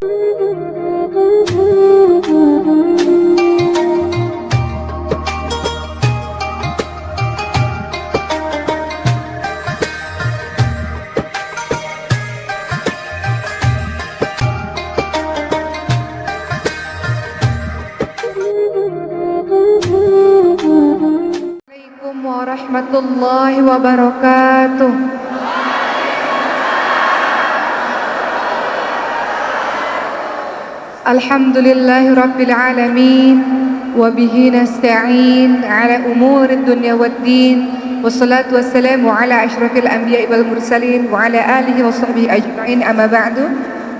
Assalamualaikum warahmatullahi wabarakatuh. Alhamdulillahi rabbil alamin, wabihi nasta'in ala umurid dunya waddin, wassalatu wassalamu ala ashrafil anbiya'i wal mursalin wa ala alihi wa sahbihi ajma'in, amma ba'du.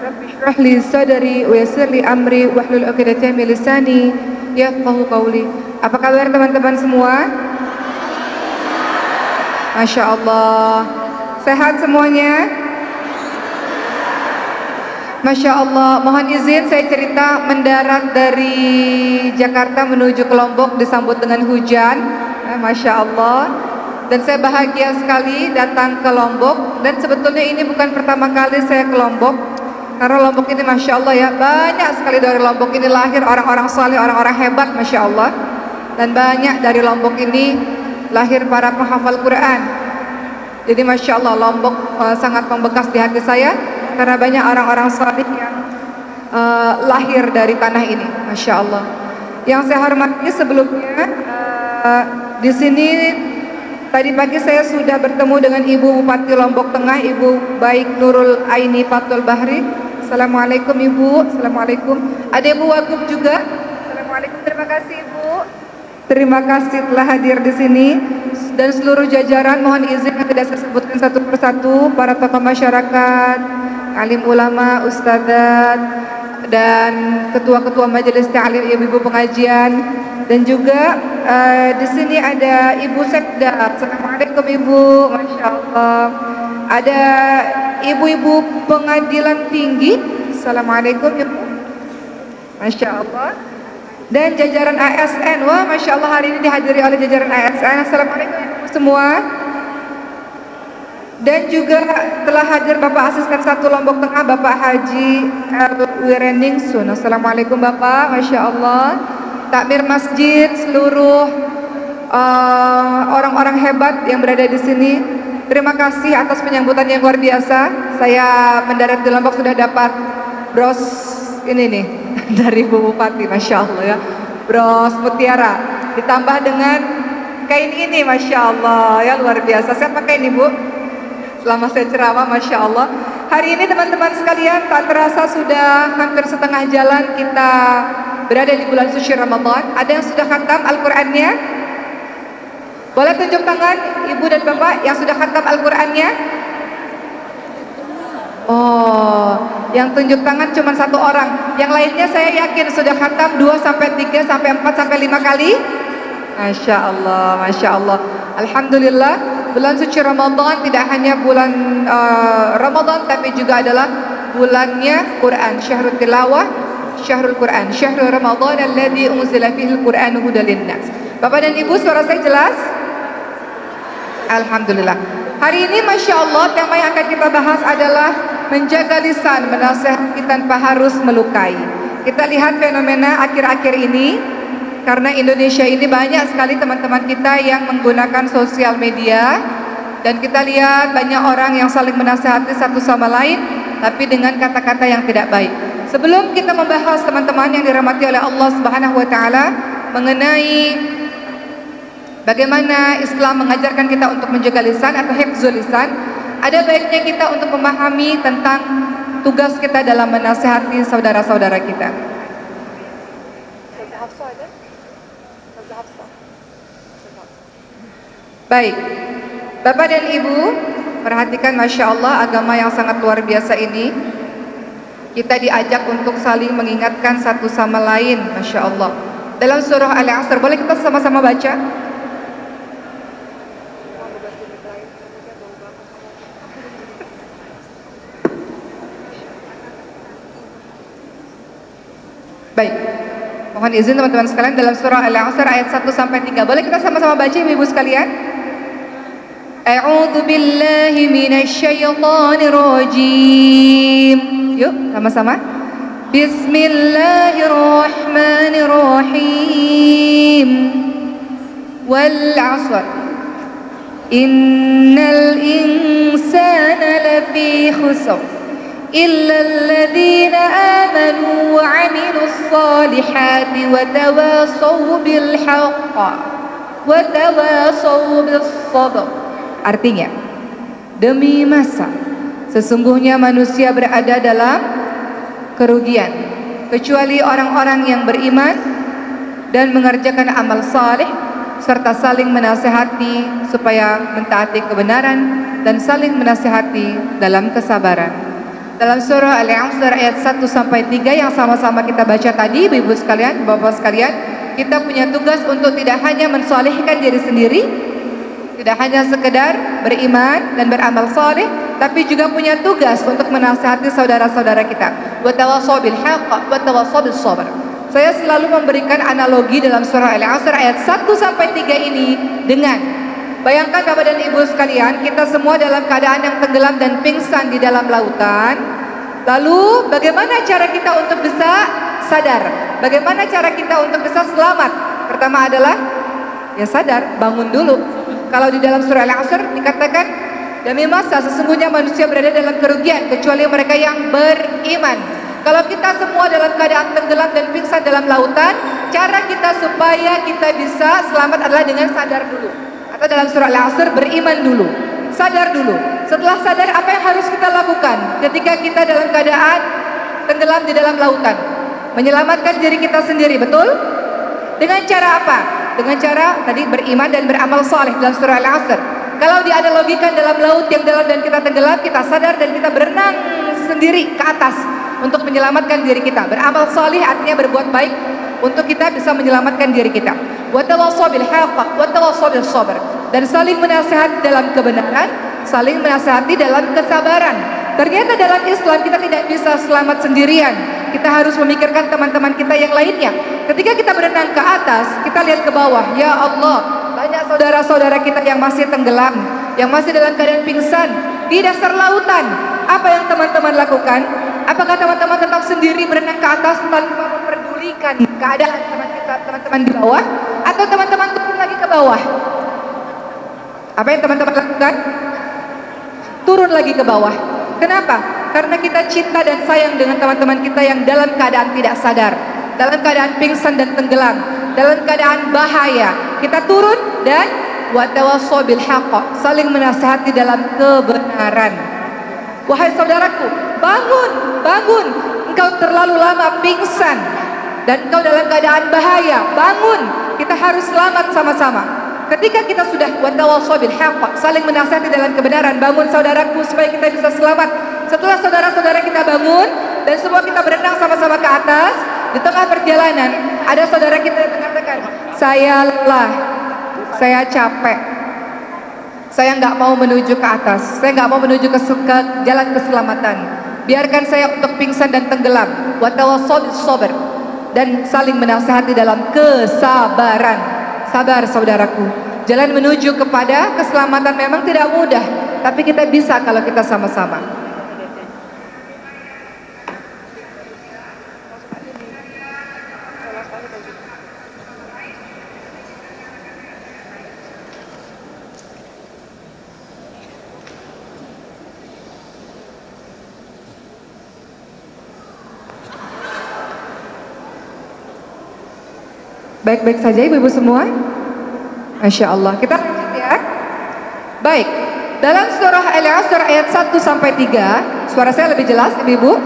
Rabbi shrah li sadri wa yassir li amri wahlul 'uqdatam min lisani yafqahu qawli. Apa kabar teman-teman semua? Masya Allah, sehat semuanya? Masya Allah, mohon izin saya cerita. Mendarat dari Jakarta menuju ke Lombok disambut dengan hujan, Masya Allah. Dan saya bahagia sekali datang ke Lombok. Dan sebetulnya ini bukan pertama kali saya ke Lombok, karena Lombok ini Masya Allah ya, banyak sekali dari Lombok ini lahir orang-orang saleh, orang-orang hebat Masya Allah. Dan banyak dari Lombok ini lahir para penghafal Quran. Jadi Masya Allah, Lombok sangat membekas di hati saya, karena banyak orang-orang saleh yang lahir dari tanah ini, Masya Allah. Yang saya hormati sebelumnya, di sini tadi pagi saya sudah bertemu dengan Ibu Bupati Lombok Tengah, Ibu Baik Nurul Aini Fatul Bahri. Assalamualaikum Ibu. Assalamualaikum. Ada Ibu Wagub juga. Assalamualaikum. Terima kasih Ibu. Terima kasih telah hadir di sini. Dan seluruh jajaran, mohon izin yang tidak saya sebutkan satu persatu, para tokoh masyarakat, alim ulama, ustadzat, dan ketua-ketua majelis ta'lim, ibu-ibu pengajian, dan juga di sini ada Ibu Sekda. Assalamualaikum Ibu, Masya Allah. Ada ibu-ibu pengadilan tinggi. Assalamualaikum Ibu, Masya Allah. Dan jajaran ASN, wah Masya Allah, hari ini dihadiri oleh jajaran ASN. Assalamualaikum Ibu semua. Dan juga telah hadir Bapak Asisten 1 Lombok Tengah, Bapak Haji Wireningsun. Assalamualaikum Bapak, Masya Allah. Takmir masjid, seluruh orang-orang hebat yang berada di sini, terima kasih atas penyambutan yang luar biasa. Saya mendarat di Lombok sudah dapat bros ini nih dari Bu Bupati, Masya Allah ya, bros mutiara, ditambah dengan kain ini, Masya Allah ya, luar biasa. Saya pakai ini Bu selama saya ceramah, Masya Allah. Hari ini teman-teman sekalian, tak terasa sudah hampir setengah jalan kita berada di bulan suci Ramadan. Ada yang sudah khatam Al-Qur'annya? Boleh tunjuk tangan Ibu dan Bapak yang sudah khatam Al-Qur'annya? Oh, yang tunjuk tangan cuma 1 orang. Yang lainnya saya yakin sudah khatam 2 sampai 3 sampai 4 sampai 5 kali. Masya Allah, Masya Allah. Alhamdulillah, bulan suci Ramadan tidak hanya bulan Ramadan, tapi juga adalah bulannya Quran. Syahrul tilawah, syahrul Quran, syahrul Ramadan alladzi unzila fihi al-Qur'anu hudal linnas. Bapak dan Ibu, suara saya jelas? Alhamdulillah. Hari ini Masya Allah, tema yang akan kita bahas adalah menjaga lisan, menasehati tanpa harus melukai. Kita lihat fenomena akhir-akhir ini, karena Indonesia ini banyak sekali teman-teman kita yang menggunakan sosial media, dan kita lihat banyak orang yang saling menasehati satu sama lain, tapi dengan kata-kata yang tidak baik. Sebelum kita membahas teman-teman yang dirahmati oleh Allah Subhanahu wa Ta'ala mengenai bagaimana Islam mengajarkan kita untuk menjaga lisan atau hifzul lisan, ada baiknya kita untuk memahami tentang tugas kita dalam menasehati saudara-saudara kita. Baik, Bapak dan Ibu, perhatikan Masya Allah, agama yang sangat luar biasa ini. Kita diajak untuk saling mengingatkan satu sama lain, Masya Allah. Dalam surah Al-Asr, boleh kita sama-sama baca? Baik, mohon izin teman-teman sekalian, dalam surah Al-Asr ayat 1 sampai 3. Boleh kita sama-sama baca Ibu sekalian? A'udzu billahi minasy syaithanir rajim. Yuk, sama-sama. Bismillahirrahmanirrahim. Wal 'ashr. Innal insana lafi khusr illa alladhina amanu wa 'amilus solihati wa tawasaw bil haqq wa tawasaw bis sabr. Artinya, demi masa sesungguhnya manusia berada dalam kerugian kecuali orang-orang yang beriman dan mengerjakan amal saleh serta saling menasihati supaya mentaati kebenaran dan saling menasihati dalam kesabaran. Dalam surah Al-Asr ayat 1 sampai 3 yang sama-sama kita baca tadi, Ibu sekalian, Bapak sekalian, kita punya tugas untuk tidak hanya mensolehkan diri sendiri, tidak hanya sekedar beriman dan beramal soleh, tapi juga punya tugas untuk menasihati saudara-saudara kita. Wa tawassaw bil haqq wa tawassaw bis sabr. Saya selalu memberikan analogi dalam surah Al-Asr ayat 1 sampai 3 ini dengan bayangkan Bapak dan Ibu sekalian, kita semua dalam keadaan yang tenggelam dan pingsan di dalam lautan. Lalu bagaimana cara kita untuk bisa sadar? Bagaimana cara kita untuk bisa selamat? Pertama adalah ya sadar, bangun dulu. Kalau di dalam surah Al-Asr dikatakan, demi masa sesungguhnya manusia berada dalam kerugian kecuali mereka yang beriman. Kalau kita semua dalam keadaan tenggelam dan pingsan dalam lautan, cara kita supaya kita bisa selamat adalah dengan sadar dulu. Atau dalam surah Al-Asr, beriman dulu, sadar dulu. Setelah sadar, apa yang harus kita lakukan ketika kita dalam keadaan tenggelam di dalam lautan? Menyelamatkan diri kita sendiri, betul? Dengan cara apa? Dengan cara tadi beriman dan beramal saleh dalam surah Al-Asr. Kalau dianalogikan dalam laut yang dalam dan kita tenggelam, kita sadar dan kita berenang sendiri ke atas untuk menyelamatkan diri kita. Beramal salih artinya berbuat baik untuk kita bisa menyelamatkan diri kita. Wa tawassaw bil haqq wa tawassaw bis sabr. Dan saling menasihati dalam kebenaran, saling menasihati dalam kesabaran. Ternyata dalam Islam kita tidak bisa selamat sendirian. Kita harus memikirkan teman-teman kita yang lainnya. Ketika kita berenang ke atas, kita lihat ke bawah. Ya Allah, banyak saudara-saudara kita yang masih tenggelam, yang masih dalam keadaan pingsan di dasar lautan. Apa yang teman-teman lakukan? Apakah teman-teman tetap sendiri berenang ke atas tanpa memperdulikan keadaan teman-teman di bawah? Atau teman-teman turun lagi ke bawah? Apa yang teman-teman lakukan? Turun lagi ke bawah. Kenapa? Karena kita cinta dan sayang dengan teman-teman kita yang dalam keadaan tidak sadar, dalam keadaan pingsan dan tenggelam, dalam keadaan bahaya. Kita turun dan wa tawassaw bil haqq, saling menasihati dalam kebenaran. Wahai saudaraku, bangun, bangun. Engkau terlalu lama pingsan dan engkau dalam keadaan bahaya. Bangun. Kita harus selamat sama-sama. Ketika kita sudah wa tawassaw bil haqq, saling menasihati dalam kebenaran, bangun saudaraku supaya kita bisa selamat. Setelah saudara-saudara kita bangun dan semua kita berenang sama-sama ke atas, di tengah perjalanan ada saudara kita yang mengatakan, saya lelah, saya capek, saya nggak mau menuju ke atas, saya nggak mau menuju ke jalan keselamatan. Biarkan saya untuk pingsan dan tenggelam. Wa tawassaw bis sabr, dan saling menasihati dalam kesabaran. Sabar saudaraku. Jalan menuju kepada keselamatan memang tidak mudah, tapi kita bisa kalau kita sama-sama. Baik-baik saja ibu-ibu semua? Masya Allah. Kita lanjut ya. Baik. Dalam surah Al-Asr ayat 1 sampai 3, suara saya lebih jelas ibu-ibu?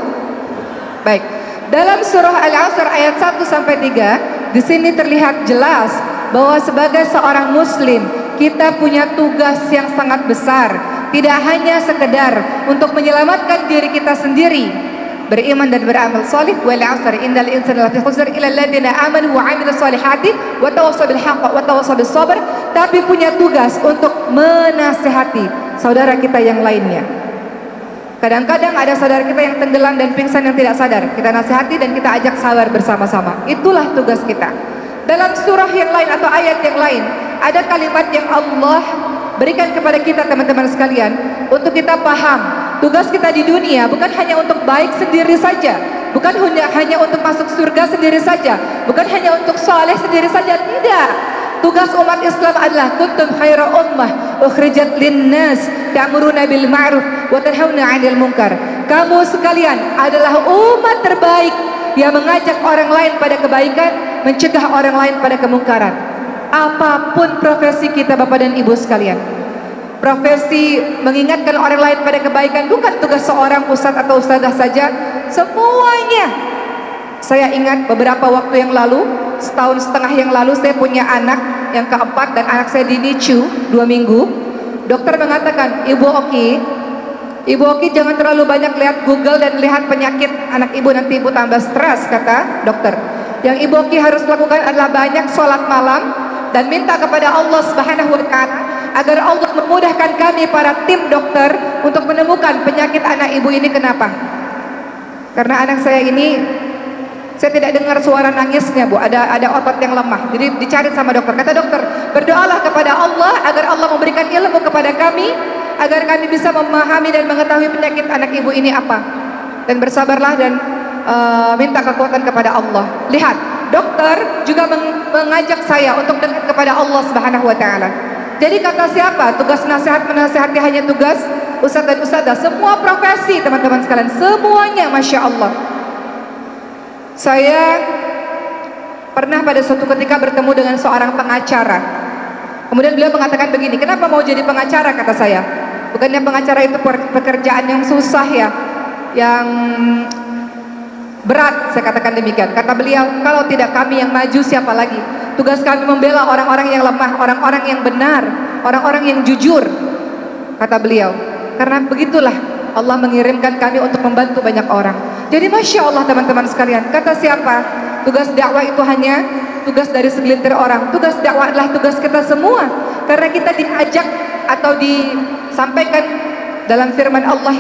Baik. Dalam surah Al-Asr ayat 1 sampai 3, di sini terlihat jelas bahwa sebagai seorang muslim kita punya tugas yang sangat besar. Tidak hanya sekedar untuk menyelamatkan diri kita sendiri, beriman dan beramal salih, wal 'asr innal insana lafi khusr illa alladziina aamanu wa 'amilus shalihati wa tawassaw bil haqq wa tawassaw bis sabr, tapi punya tugas untuk menasihati saudara kita yang lainnya. Kadang-kadang ada saudara kita yang tenggelam dan pingsan yang tidak sadar, kita nasihati dan kita ajak sabar bersama-sama. Itulah tugas kita. Dalam surah yang lain atau ayat yang lain ada kalimat yang Allah berikan kepada kita teman-teman sekalian untuk kita paham tugas kita di dunia bukan hanya untuk baik sendiri saja, bukan hanya untuk masuk surga sendiri saja, bukan hanya untuk saleh sendiri saja, tidak. Tugas umat Islam adalah kuntum khaira ummah ukhrijat linnas ta'muruna bil ma'ruf wa tanhauna 'anil munkar. Kamu sekalian adalah umat terbaik yang mengajak orang lain pada kebaikan, mencegah orang lain pada kemungkaran. Apapun profesi kita Bapak dan Ibu sekalian, profesi mengingatkan orang lain pada kebaikan bukan tugas seorang ustadz atau ustadzah saja, semuanya. Saya ingat beberapa waktu yang lalu, setahun setengah yang lalu, saya punya anak yang keempat dan anak saya di NICU 2 minggu. Dokter mengatakan, Ibu Oki jangan terlalu banyak lihat Google dan lihat penyakit anak ibu, nanti ibu tambah stres, kata dokter. Yang Ibu Oki harus lakukan adalah banyak sholat malam dan minta kepada Allah Subhanahu wa Ta'ala agar Allah memudahkan kami para tim dokter untuk menemukan penyakit anak ibu ini. Kenapa? Karena anak saya ini, saya tidak dengar suara nangisnya Bu, ada otot yang lemah, jadi dicari sama dokter. Kata dokter, berdoalah kepada Allah agar Allah memberikan ilmu kepada kami, agar kami bisa memahami dan mengetahui penyakit anak ibu ini apa. Dan bersabarlah dan minta kekuatan kepada Allah. Lihat, dokter juga mengajak saya untuk dekat kepada Allah Subhanahu wa Ta'ala. Jadi kata siapa? Tugas nasihat menasihati hanya tugas ustadz dan ustadzah. Semua profesi teman-teman sekalian, semuanya Masya Allah. Saya pernah pada suatu ketika bertemu dengan seorang pengacara. Kemudian beliau mengatakan begini, kenapa mau jadi pengacara, kata saya. Bukannya pengacara itu pekerjaan yang susah ya, yang berat, saya katakan demikian. Kata beliau, kalau tidak kami yang maju siapa lagi? Tugas kami membela orang-orang yang lemah, orang-orang yang benar, orang-orang yang jujur, kata beliau. Karena begitulah Allah mengirimkan kami untuk membantu banyak orang. Jadi Masya Allah teman-teman sekalian, kata siapa? Tugas dakwah itu hanya tugas dari segelintir orang. Tugas dakwah adalah tugas kita semua. Karena kita diajak atau disampaikan dalam firman Allah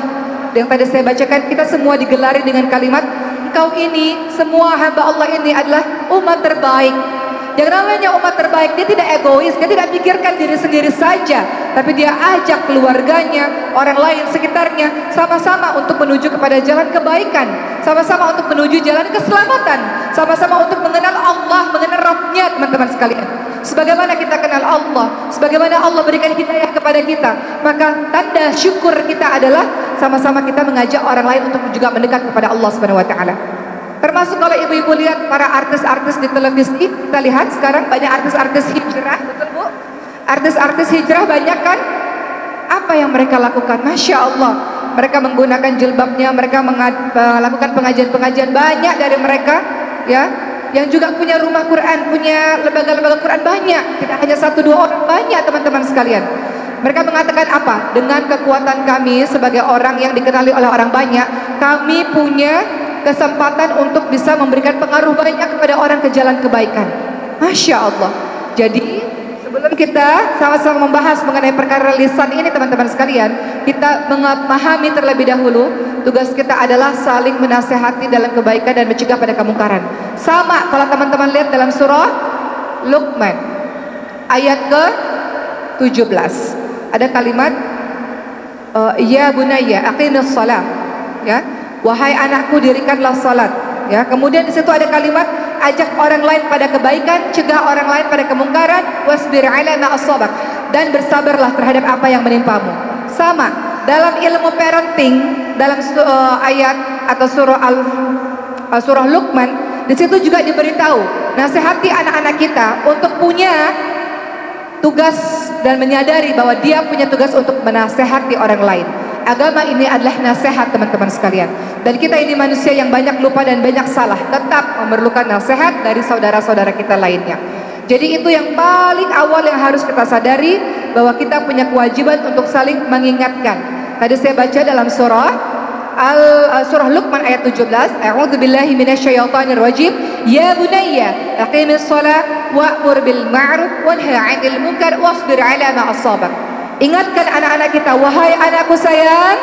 yang tadi saya bacakan, kita semua digelari dengan kalimat, engkau ini, semua hamba Allah ini adalah umat terbaik. Yang namanya umat terbaik, dia tidak egois, dia tidak pikirkan diri sendiri saja, tapi dia ajak keluarganya, orang lain sekitarnya, sama-sama untuk menuju kepada jalan kebaikan, sama-sama untuk menuju jalan keselamatan, sama-sama untuk mengenal Allah, mengenal Rabb-Nya teman-teman sekalian. Sebagaimana kita kenal Allah, sebagaimana Allah berikan hidayah kepada kita, maka tanda syukur kita adalah sama-sama kita mengajak orang lain untuk juga mendekat kepada Allah Subhanahu wa Ta'ala. Termasuk kalau ibu-ibu lihat para artis-artis di televisi, kita lihat sekarang banyak artis-artis hijrah, betul Bu? Artis-artis hijrah banyak kan? Apa yang mereka lakukan? Masya Allah, mereka menggunakan jilbabnya, mereka melakukan pengajian-pengajian. Banyak dari mereka ya, yang juga punya rumah Quran, punya lembaga-lembaga Quran banyak, tidak hanya 1-2 orang, banyak teman-teman sekalian. Mereka mengatakan apa? Dengan kekuatan kami sebagai orang yang dikenali oleh orang banyak, kami punya kesempatan untuk bisa memberikan pengaruh banyak kepada orang ke jalan kebaikan. Masya Allah. Jadi sebelum kita sama-sama membahas mengenai perkara lisan ini teman-teman sekalian, kita memahami terlebih dahulu tugas kita adalah saling menasehati dalam kebaikan dan mencegah pada kemungkaran. Sama kalau teman-teman lihat dalam surah Luqman ayat ke-17 ada kalimat ya bunayya aqimis shalah, ya, wahai anakku dirikanlah salat, ya. Kemudian di situ ada kalimat ajak orang lain pada kebaikan, cegah orang lain pada kemungkaran, wasbir ala ma asabak, dan bersabarlah terhadap apa yang menimpamu. Sama dalam ilmu parenting dalam ayat atau surah Luqman, di situ juga diberitahu nasihati anak-anak kita untuk punya tugas dan menyadari bahwa dia punya tugas untuk menasehati orang lain. Agama ini adalah nasihat teman-teman sekalian. Dan kita ini manusia yang banyak lupa dan banyak salah, tetap memerlukan nasihat dari saudara-saudara kita lainnya. Jadi itu yang paling awal yang harus kita sadari, bahwa kita punya kewajiban untuk saling mengingatkan. Tadi saya baca dalam surah Luqman ayat 17, a'udzubillahi minasyaitonir rajim, ya bunayya aqimis shalah wa'mur bil ma'ruf wanha 'anil munkar wasbir 'ala ma asabak. Ingatkan anak-anak kita, wahai anakku sayang,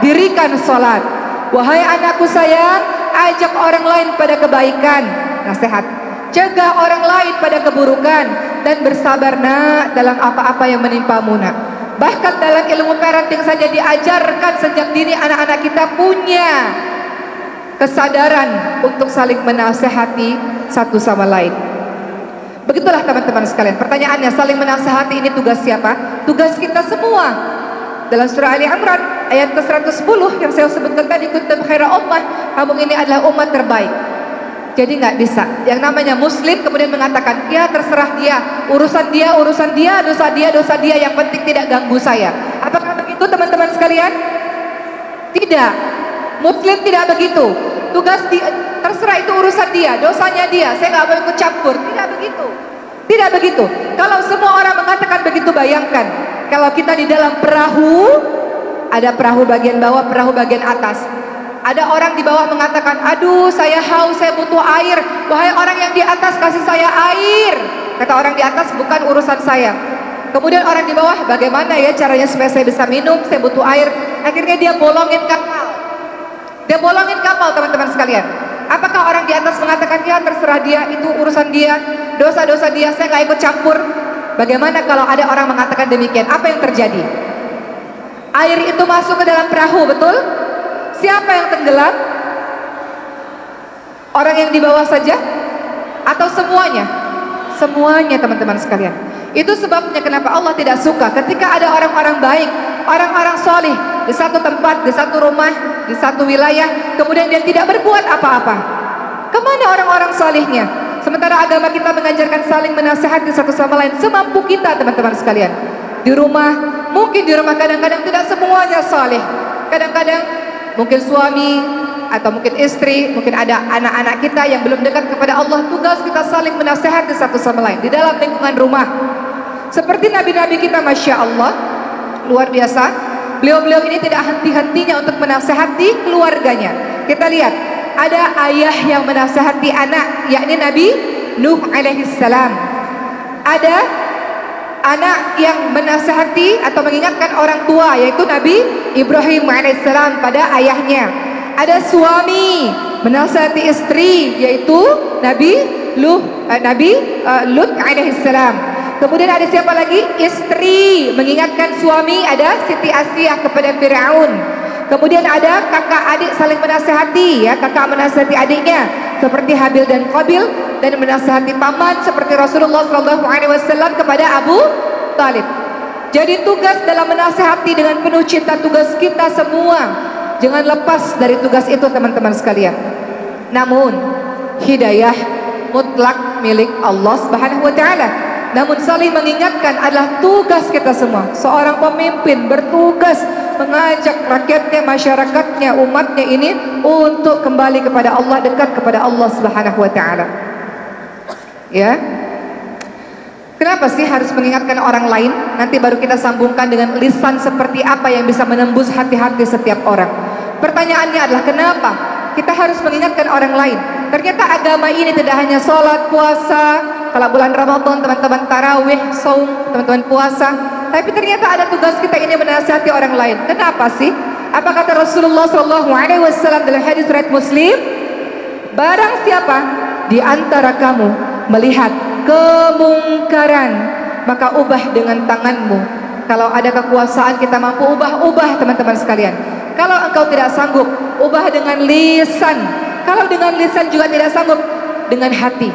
dirikan salat. Wahai anakku sayang, ajak orang lain pada kebaikan, nasihat. Jaga orang lain pada keburukan dan bersabar nak dalam apa-apa yang menimpamu nak. Bahkan dalam ilmu parenting saja diajarkan sejak dini anak-anak kita punya kesadaran untuk saling menasehati satu sama lain. Begitulah teman-teman sekalian. Pertanyaannya, saling menasehati ini tugas siapa? Tugas kita semua. Dalam surah Ali Imran ayat ke-110 yang saya sebutkan tadi, kuntum khaira ummah, kamu ini adalah umat terbaik. Jadi nggak bisa yang namanya muslim kemudian mengatakan, ya terserah dia, urusan dia, dosa dia, yang penting tidak ganggu saya. Apakah begitu teman-teman sekalian? Tidak. Muslim tidak begitu. Tugas dia, terserah itu urusan dia, dosanya dia, saya nggak mau ikut campur. Tidak begitu. Tidak begitu. Kalau semua orang mengatakan begitu, bayangkan kalau kita di dalam perahu, ada perahu bagian bawah, perahu bagian atas. Ada orang di bawah mengatakan, aduh saya haus, saya butuh air. Wahai orang yang di atas, kasih saya air. Kata orang di atas, bukan urusan saya. Kemudian orang di bawah, bagaimana ya caranya supaya saya bisa minum, saya butuh air. Akhirnya dia bolongin kapal. Dia bolongin kapal, teman-teman sekalian. Apakah orang di atas mengatakan, ya terserah dia, itu urusan dia, dosa-dosa dia, saya nggak ikut campur? Bagaimana kalau ada orang mengatakan demikian? Apa yang terjadi? Air itu masuk ke dalam perahu, betul? Siapa yang tenggelam? Orang yang di bawah saja? Atau semuanya? Semuanya, teman-teman sekalian. Itu sebabnya kenapa Allah tidak suka ketika ada orang-orang baik, orang-orang solih di satu tempat, di satu rumah, di satu wilayah, kemudian dia tidak berbuat apa-apa. Kemana orang-orang solihnya? Sementara agama kita mengajarkan saling menasihati satu sama lain semampu kita, teman-teman sekalian. Di rumah, mungkin di rumah kadang-kadang tidak semuanya solih. Kadang-kadang mungkin suami atau mungkin istri, mungkin ada anak-anak kita yang belum dekat kepada Allah. Tugas kita saling menasihati satu sama lain di dalam lingkungan rumah. Seperti nabi-nabi kita, Masya Allah, luar biasa. Beliau-beliau ini tidak henti-hentinya untuk menasihati keluarganya. Kita lihat, ada ayah yang menasihati anak, yakni Nabi Nuh alaihissalam. Ada anak yang menasihati atau mengingatkan orang tua, yaitu Nabi Ibrahim alaihissalam pada ayahnya. Ada suami menasihati istri, yaitu Nabi Lut alaihissalam. Kemudian ada siapa lagi? Istri mengingatkan suami, ada Siti Asiyah kepada Fir'aun. Kemudian ada kakak adik saling menasihati, ya, kakak menasihati adiknya seperti Habil dan Qabil, dan menasihati paman seperti Rasulullah SAW kepada Abu Talib. Jadi tugas dalam menasihati dengan penuh cinta, tugas kita semua. Jangan lepas dari tugas itu, teman-teman sekalian. Namun hidayah mutlak milik Allah Subhanahu wa taala. Namun saling mengingatkan adalah tugas kita semua. Seorang pemimpin bertugas mengajak rakyatnya, masyarakatnya, umatnya ini untuk kembali kepada Allah, dekat kepada Allah Subhanahu wa taala. Ya. Kenapa sih harus mengingatkan orang lain? Nanti baru kita sambungkan dengan lisan seperti apa yang bisa menembus hati-hati setiap orang. Pertanyaannya adalah kenapa kita harus mengingatkan orang lain? Ternyata agama ini tidak hanya sholat, puasa, kalau bulan Ramadan teman-teman tarawih, saum, teman-teman puasa, tapi ternyata ada tugas kita ini menasihati orang lain. Kenapa sih? Apa kata Rasulullah SAW dalam hadis riwayat Muslim? Barang siapa di antara kamu melihat kemungkaran, maka ubah dengan tanganmu. Kalau ada kekuasaan kita mampu ubah teman-teman sekalian. Kalau engkau tidak sanggup, ubah dengan lisan. Kalau dengan lisan juga tidak sanggup, dengan hati.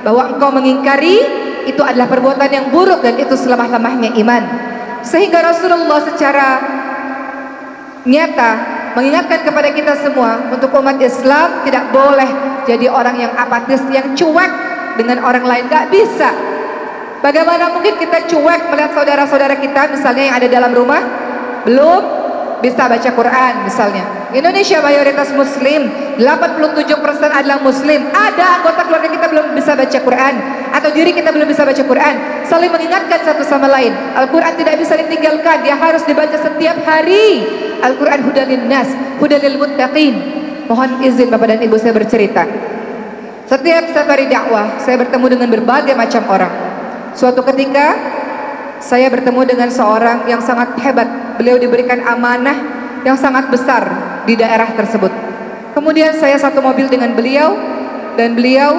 Bahwa engkau mengingkari itu adalah perbuatan yang buruk dan itu selemah-lemahnya iman. Sehingga Rasulullah secara nyata mengingatkan kepada kita semua untuk umat Islam tidak boleh jadi orang yang apatis, yang cuek dengan orang lain. Gak bisa. Bagaimana mungkin kita cuek melihat saudara-saudara kita misalnya yang ada dalam rumah belum bisa baca Quran misalnya. Indonesia mayoritas muslim, 87% adalah muslim. Ada anggota keluarga kita belum bisa baca Quran, atau diri kita belum bisa baca Quran. Saling mengingatkan satu sama lain. Al-Quran tidak bisa ditinggalkan, dia harus dibaca setiap hari. Al-Quran hudalin nas, hudalil muttaqin. Mohon izin Bapak dan Ibu saya bercerita. Setiap safari dakwah saya bertemu dengan berbagai macam orang. Suatu ketika saya bertemu dengan seorang yang sangat hebat. Beliau diberikan amanah yang sangat besar di daerah tersebut. Kemudian saya satu mobil dengan beliau, dan beliau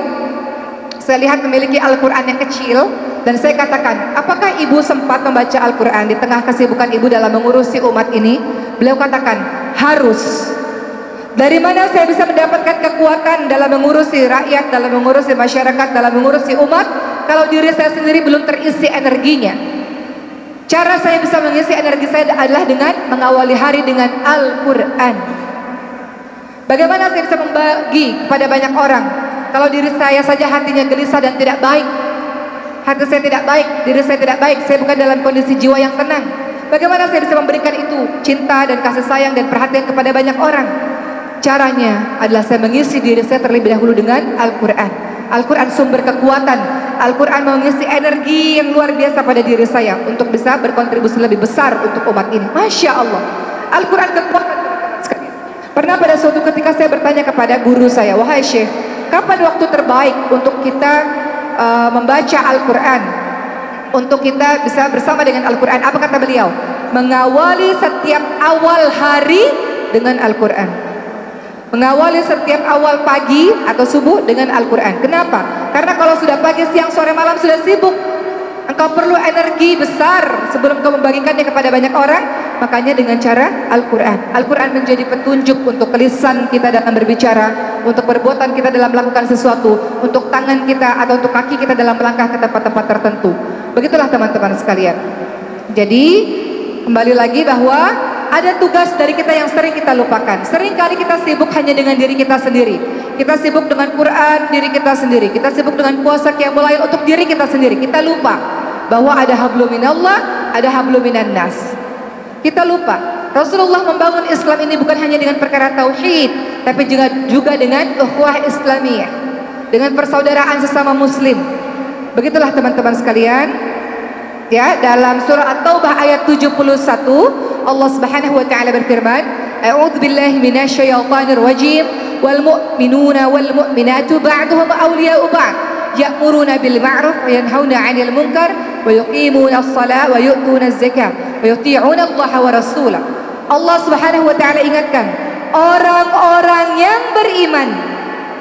saya lihat memiliki Al-Quran yang kecil, dan saya katakan, apakah ibu sempat membaca Al-Quran di tengah kesibukan ibu dalam mengurusi umat ini? Beliau katakan, harus. Dari mana saya bisa mendapatkan kekuatan dalam mengurusi rakyat, dalam mengurusi masyarakat, dalam mengurusi umat, kalau diri saya sendiri belum terisi energinya? Cara saya bisa mengisi energi saya adalah dengan mengawali hari dengan Al-Quran. Bagaimana saya bisa membagi kepada banyak orang kalau diri saya saja hatinya gelisah dan tidak baik? Hati saya tidak baik, diri saya tidak baik, saya bukan dalam kondisi jiwa yang tenang. Bagaimana saya bisa memberikan itu cinta dan kasih sayang dan perhatian kepada banyak orang? Caranya adalah saya mengisi diri saya terlebih dahulu dengan Al-Quran. Al-Quran sumber kekuatan. Al-Quran mengisi energi yang luar biasa pada diri saya untuk bisa berkontribusi lebih besar untuk umat ini. Masya Allah, Al-Quran kekuatan. Pernah pada suatu ketika saya bertanya kepada guru saya, wahai Syekh, kapan waktu terbaik untuk kita membaca Al-Quran, untuk kita bisa bersama dengan Al-Quran? Apa kata beliau? Mengawali setiap awal hari dengan Al-Quran. Mengawali setiap awal pagi atau subuh dengan Al-Quran. Kenapa? Karena kalau sudah pagi, siang, sore, malam sudah sibuk, engkau perlu energi besar sebelum kau membagikannya kepada banyak orang. Makanya dengan cara Al-Quran. Al-Quran menjadi petunjuk untuk lisan kita dalam berbicara, untuk perbuatan kita dalam melakukan sesuatu, untuk tangan kita atau untuk kaki kita dalam melangkah ke tempat-tempat tertentu. Begitulah teman-teman sekalian. Jadi kembali lagi bahwa ada tugas dari kita yang sering kita lupakan. Sering kali kita sibuk hanya dengan diri kita sendiri. Kita sibuk dengan Quran, diri kita sendiri. Kita sibuk dengan puasa qiyamul lail untuk diri kita sendiri. Kita lupa bahwa ada hablum minallah, ada hablum minan nas. Kita lupa Rasulullah membangun Islam ini bukan hanya dengan perkara tauhid, tapi juga dengan ukhuwah Islamiyah, dengan persaudaraan sesama muslim. Begitulah teman-teman sekalian. Ya, dalam surah At-Taubah ayat 71 Allah Subhanahu wa taala berfirman, A'udzu billahi minasyaitonir rajim, wal mu'minuna wal mu'minatu ba'duhum awliya'u ba'd, ya'muruna bil ma'ruf wa yanhauna 'anil munkar wa yuqimuna as-salata wa yu'tuna az-zakata wa yuti'una Allah wa rasulah. Allah Subhanahu wa taala ingatkan, orang-orang yang beriman,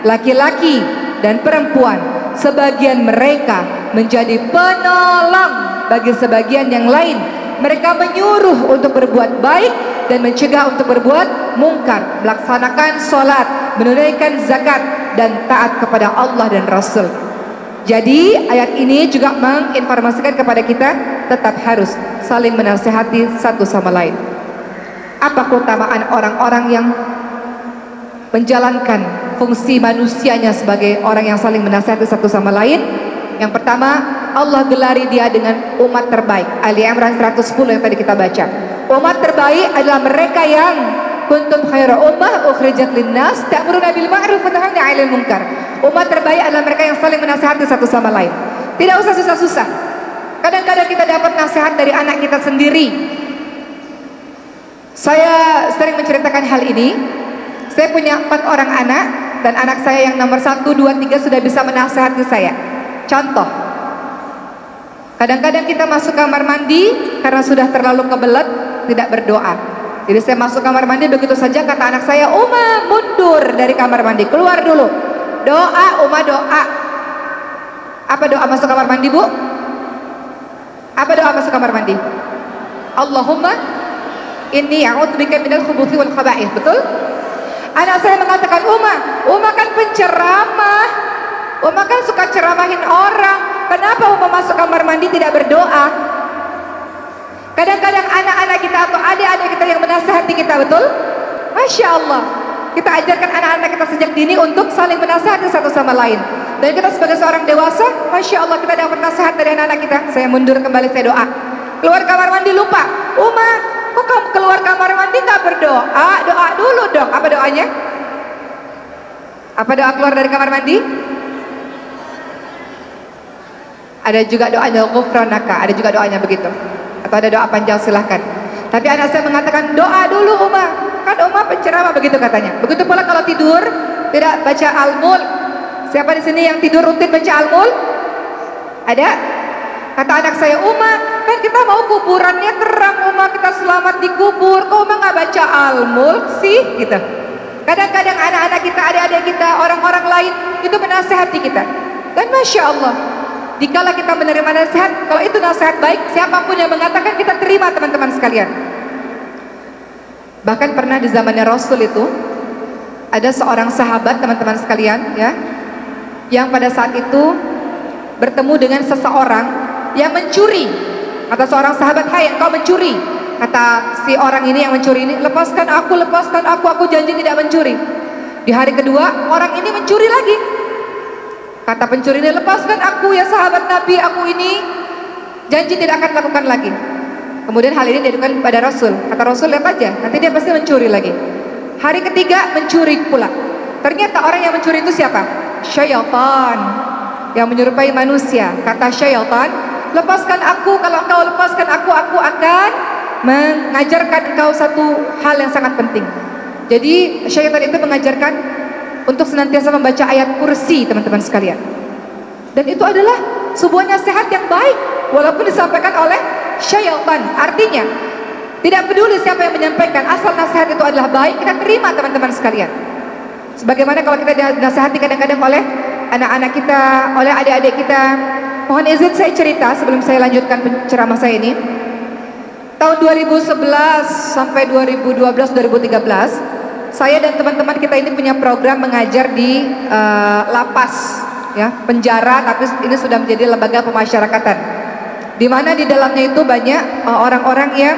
laki-laki dan perempuan, sebagian mereka menjadi penolong bagi sebagian yang lain. Mereka menyuruh untuk berbuat baik dan mencegah untuk berbuat mungkar, melaksanakan sholat, menunaikan zakat, dan taat kepada Allah dan Rasul. Jadi ayat ini juga menginformasikan kepada kita tetap harus saling menasihati satu sama lain. Apa keutamaan orang-orang yang menjalankan fungsi manusianya sebagai orang yang saling menasihati satu sama lain? Yang pertama, Allah gelari dia dengan umat terbaik. Ali Imran 110 yang tadi kita baca. Umat terbaik adalah mereka yang kuntum khairu ummah ukhrijat linnas ta'muruna bil ma'ruf wa tanhauna 'anil munkar. Umat terbaik adalah mereka yang saling menasihati satu sama lain. Tidak usah susah-susah. Kadang-kadang kita dapat nasihat dari anak kita sendiri. Saya sering menceritakan hal ini. Saya punya 4 orang anak, dan anak saya yang nomor 1, 2, 3 sudah bisa menasihati saya. Contoh, kadang-kadang kita masuk kamar mandi karena sudah terlalu kebelet, tidak berdoa. Jadi saya masuk kamar mandi, begitu saja kata anak saya, Uma mundur dari kamar mandi, keluar dulu, doa. Uma doa. Apa doa masuk kamar mandi, Bu? Apa doa masuk kamar mandi? Allahumma inni a'udzubika minal khubuthi wal khaba'ith. Betul? Anak saya mengatakan, Uma kan penceramah, Uma kan suka ceramahin orang, kenapa Uma masuk kamar mandi tidak berdoa? Kadang-kadang anak-anak kita atau adik-adik kita yang menasihati kita, betul? Masya Allah, kita ajarkan anak-anak kita sejak dini untuk saling menasihati satu sama lain. Dan kita sebagai seorang dewasa, Masya Allah, kita dapat nasihat dari anak-anak kita. Saya mundur kembali, saya doa. Keluar kamar mandi lupa, Uma, kok kamu keluar kamar mandi gak berdoa? Doa dulu dong. Apa doanya? Apa doa keluar dari kamar mandi? Ada juga doanya ghufranaka, ada juga doanya begitu. Atau ada doa panjang, silahkan. Tapi anak saya mengatakan, doa dulu Uma, kan Uma penceramah, begitu katanya. Begitu pula kalau tidur, tidak baca Al-Mulk. Siapa di sini yang tidur rutin baca Al-Mulk? Ada? Kata anak saya, Uma, kan kita mau kuburannya terang, Uma, kita selamat dikubur, kok Uma gak baca Al-Mulk sih? Gitu. Kadang-kadang anak-anak kita, adik-adik kita, orang-orang lain itu menasehati kita. Dan Masya Allah, dikala kita menerima nasihat, kalau itu nasihat baik, siapapun yang mengatakan kita terima, teman-teman sekalian. Bahkan pernah di zamannya Rasul itu, ada seorang sahabat teman-teman sekalian ya, yang pada saat itu bertemu dengan seseorang yang mencuri. Kata seorang sahabat, "Hai, engkau mencuri." Kata si orang ini yang mencuri ini, lepaskan aku, aku janji tidak mencuri." Di hari kedua, orang ini mencuri lagi. Kata pencuri ini, "Lepaskan aku ya sahabat Nabi, aku ini janji tidak akan lakukan lagi." Kemudian hal ini diadukan pada Rasul. Kata Rasul, "Lihat aja, nanti dia pasti mencuri lagi." Hari ketiga mencuri pula. Ternyata orang yang mencuri itu siapa? Syaitan, yang menyerupai manusia. Kata syaitan, "Lepaskan aku, kalau engkau lepaskan aku akan mengajarkan engkau satu hal yang sangat penting." Jadi syaitan itu mengajarkan untuk senantiasa membaca ayat kursi, teman-teman sekalian. Dan itu adalah sebuah nasihat yang baik, walaupun disampaikan oleh syaitan. Artinya, tidak peduli siapa yang menyampaikan, asal nasihat itu adalah baik, kita terima, teman-teman sekalian. Sebagaimana kalau kita dinasihati kadang-kadang oleh anak-anak kita, oleh adik-adik kita. Mohon izin saya cerita sebelum saya lanjutkan ceramah saya ini. Tahun 2011 sampai 2012-2013, saya dan teman-teman kita ini punya program mengajar di lapas, ya, penjara, tapi ini sudah menjadi lembaga pemasyarakatan, di mana di dalamnya itu banyak orang-orang yang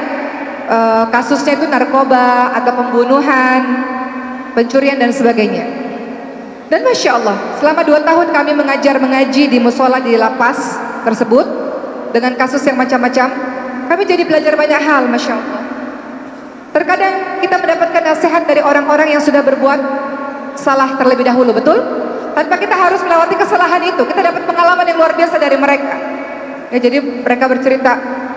kasusnya itu narkoba atau pembunuhan, pencurian dan sebagainya. Dan Masya Allah, selama 2 tahun kami mengaji di musola di lapas tersebut dengan kasus yang macam-macam. Kami jadi belajar banyak hal, Masya Allah. Terkadang kita mendapatkan nasihat dari orang-orang yang sudah berbuat salah terlebih dahulu, betul? Tanpa kita harus melewati kesalahan itu, kita dapat pengalaman yang luar biasa dari mereka. Ya, jadi mereka bercerita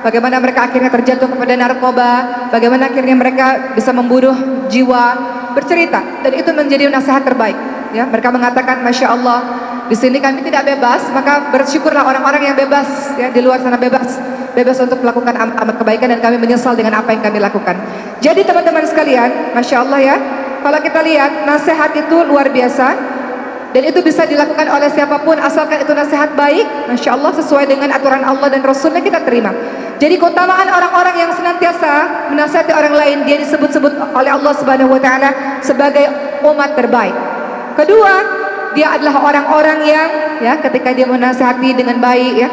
bagaimana mereka akhirnya terjatuh kepada narkoba, bagaimana akhirnya mereka bisa membunuh jiwa, bercerita, dan itu menjadi nasihat terbaik. Ya, mereka mengatakan, Masya Allah, di sini kami tidak bebas, maka bersyukurlah orang-orang yang bebas, ya, di luar sana bebas untuk melakukan amal kebaikan, dan kami menyesal dengan apa yang kami lakukan. Jadi teman-teman sekalian, Masya Allah ya, kalau kita lihat nasihat itu luar biasa, dan itu bisa dilakukan oleh siapapun asalkan itu nasihat baik, Masya Allah, sesuai dengan aturan Allah dan Rasulnya, kita terima. Jadi keutamaan orang-orang yang senantiasa menasihati orang lain, dia disebut-sebut oleh Allah Subhanahu wa taala sebagai umat terbaik. Kedua, dia adalah orang-orang yang, ya, ketika dia menasihati dengan baik, ya,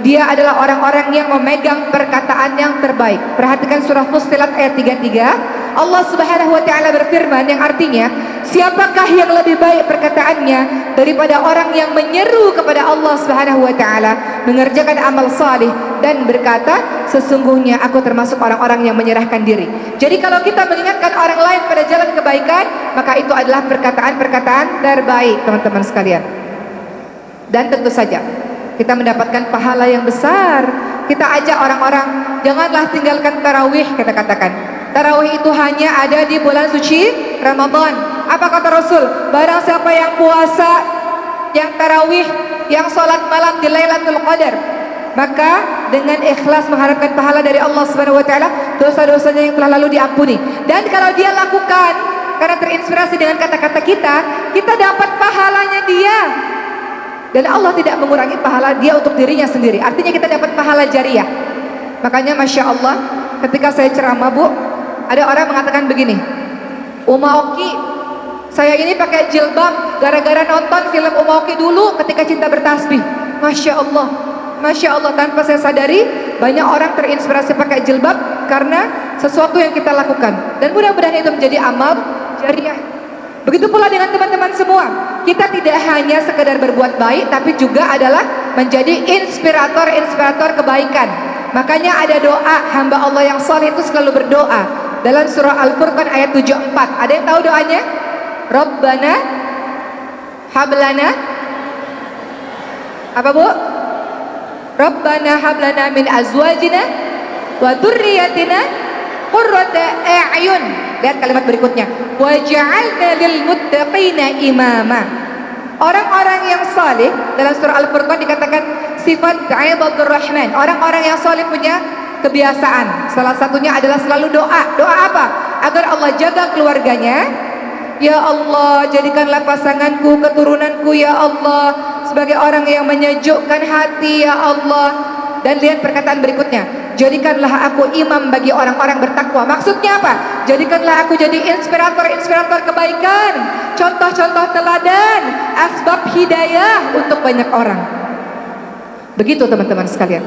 dia adalah orang-orang yang memegang perkataan yang terbaik. Perhatikan surah Fussilat ayat 33. Allah Subhanahu wa taala berfirman yang artinya, siapakah yang lebih baik perkataannya daripada orang yang menyeru kepada Allah Subhanahu wa taala, mengerjakan amal salih dan berkata, sesungguhnya aku termasuk orang-orang yang menyerahkan diri. Jadi kalau kita mengingatkan orang lain pada jalan kebaikan, maka itu adalah perkataan-perkataan terbaik, teman-teman sekalian. Dan tentu saja kita mendapatkan pahala yang besar. Kita ajak orang-orang, janganlah tinggalkan tarawih, kita katakan. Tarawih itu hanya ada di bulan suci Ramadan. Apa kata Rasul? Barang siapa yang puasa, yang tarawih, yang sholat malam di Lailatul Qadar, maka dengan ikhlas mengharapkan pahala dari Allah Subhanahu wa taala, dosa-dosanya yang telah lalu diampuni. Dan kalau dia lakukan karena terinspirasi dengan kata-kata kita dapat pahalanya dia. Dan Allah tidak mengurangi pahala dia untuk dirinya sendiri. Artinya kita dapat pahala jariah. Makanya Masya Allah, ketika saya ceramah, Bu, ada orang mengatakan begini, Uma Oki, saya ini pakai jilbab gara-gara nonton film Uma Oki dulu ketika cinta bertasbih. Masya Allah, Masya Allah, tanpa saya sadari banyak orang terinspirasi pakai jilbab karena sesuatu yang kita lakukan. Dan mudah-mudahan itu menjadi amal jariah. Begitu pula dengan teman-teman semua, kita tidak hanya sekedar berbuat baik, tapi juga adalah menjadi inspirator kebaikan. Makanya ada doa hamba Allah yang saleh itu selalu berdoa dalam surah Al-Furqan ayat 74. Ada yang tahu doanya? Rabbana hablana, apa Bu? Rabbana hablana min azwajina wa dzurriyyatina qurrata a'yun. Lihat kalimat berikutnya, waj'alna lil muttaqina imama. Orang-orang yang saleh dalam surah Al-Furqan dikatakan sifat ibadur rahman. Orang-orang yang saleh punya kebiasaan, salah satunya adalah selalu doa. Doa apa? Agar Allah jaga keluarganya. Ya Allah, jadikanlah pasanganku, keturunanku, ya Allah, sebagai orang yang menyejukkan hati, ya Allah. Dan lihat perkataan berikutnya, jadikanlah aku imam bagi orang-orang bertakwa. Maksudnya apa? Jadikanlah aku jadi inspirator kebaikan, contoh-contoh teladan, asbab hidayah untuk banyak orang. Begitu teman-teman sekalian.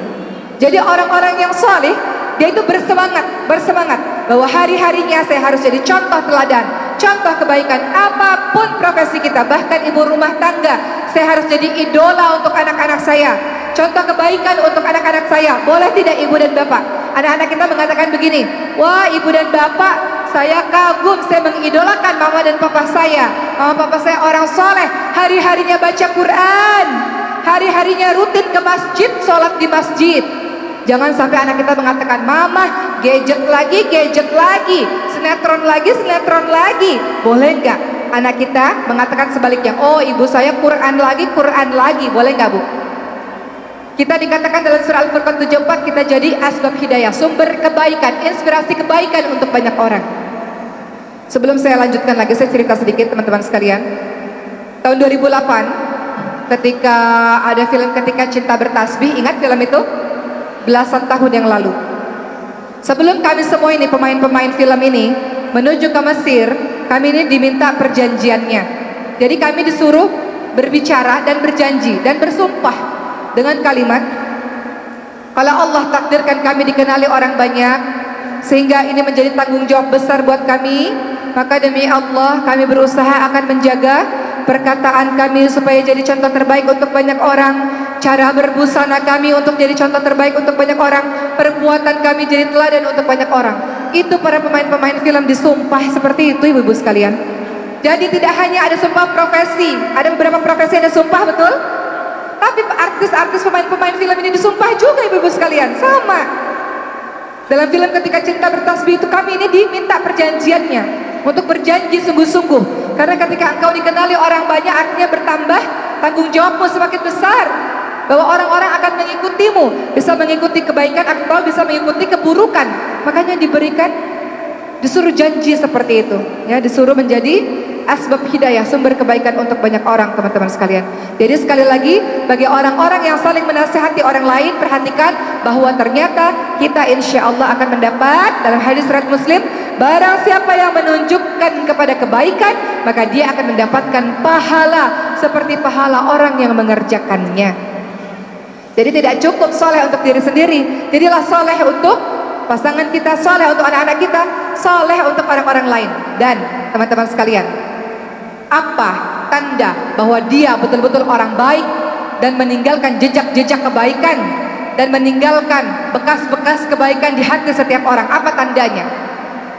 Jadi orang-orang yang saleh, dia itu bersemangat bahwa hari-harinya saya harus jadi contoh teladan, contoh kebaikan, apapun profesi kita, bahkan ibu rumah tangga, saya harus jadi idola untuk anak-anak saya, contoh kebaikan untuk anak-anak saya. Boleh tidak ibu dan bapak? Anak-anak kita mengatakan begini, wah ibu dan bapak, saya kagum, saya mengidolakan mama dan papa saya. Mama papa saya orang soleh, hari-harinya baca Quran, hari-harinya rutin ke masjid, sholat di masjid. Jangan sampai anak kita mengatakan, mama gadget lagi, sinetron lagi. Boleh nggak anak kita mengatakan sebaliknya? Oh ibu saya Quran lagi. Boleh nggak bu? Kita dikatakan dalam surah Al-Furqan 74, kita jadi asbab hidayah, sumber kebaikan, inspirasi kebaikan untuk banyak orang. Sebelum saya lanjutkan lagi, saya cerita sedikit teman-teman sekalian. Tahun 2008, ketika ada film Ketika Cinta Bertasbih, ingat film itu? Belasan tahun yang lalu. Sebelum kami semua ini, pemain-pemain film ini menuju ke Mesir, kami ini diminta perjanjiannya. Jadi kami disuruh berbicara dan berjanji dan bersumpah dengan kalimat, kalau Allah takdirkan kami dikenali orang banyak sehingga ini menjadi tanggung jawab besar buat kami, maka demi Allah kami berusaha akan menjaga perkataan kami supaya jadi contoh terbaik untuk banyak orang, cara berbusana kami untuk jadi contoh terbaik untuk banyak orang, perbuatan kami jadi teladan untuk banyak orang. Itu para pemain-pemain film disumpah seperti itu ibu-ibu sekalian. Jadi tidak hanya ada sumpah profesi, ada beberapa profesi ada sumpah, betul? Tapi artis-artis pemain-pemain film ini disumpah juga ibu-ibu sekalian, sama. Dalam film Ketika Cinta Bertasbih itu kami ini diminta perjanjiannya untuk berjanji sungguh-sungguh. Karena ketika engkau dikenali orang banyak, artinya bertambah tanggung jawabmu semakin besar, bahwa orang-orang akan mengikutimu, bisa mengikuti kebaikan atau bisa mengikuti keburukan. Makanya disuruh janji seperti itu, ya, disuruh menjadi asbab hidayah, sumber kebaikan untuk banyak orang, teman-teman sekalian. Jadi sekali lagi, bagi orang-orang yang saling menasihati orang lain, perhatikan bahwa ternyata kita insya Allah akan mendapat, dalam hadis riwayat Muslim, barang siapa yang menunjukkan kepada kebaikan, maka dia akan mendapatkan pahala seperti pahala orang yang mengerjakannya. Jadi tidak cukup soleh untuk diri sendiri, jadilah soleh untuk pasangan kita, soleh untuk anak-anak kita, soleh untuk orang-orang lain. Dan teman-teman sekalian, apa tanda bahwa dia betul-betul orang baik dan meninggalkan jejak-jejak kebaikan dan meninggalkan bekas-bekas kebaikan di hati setiap orang? Apa tandanya?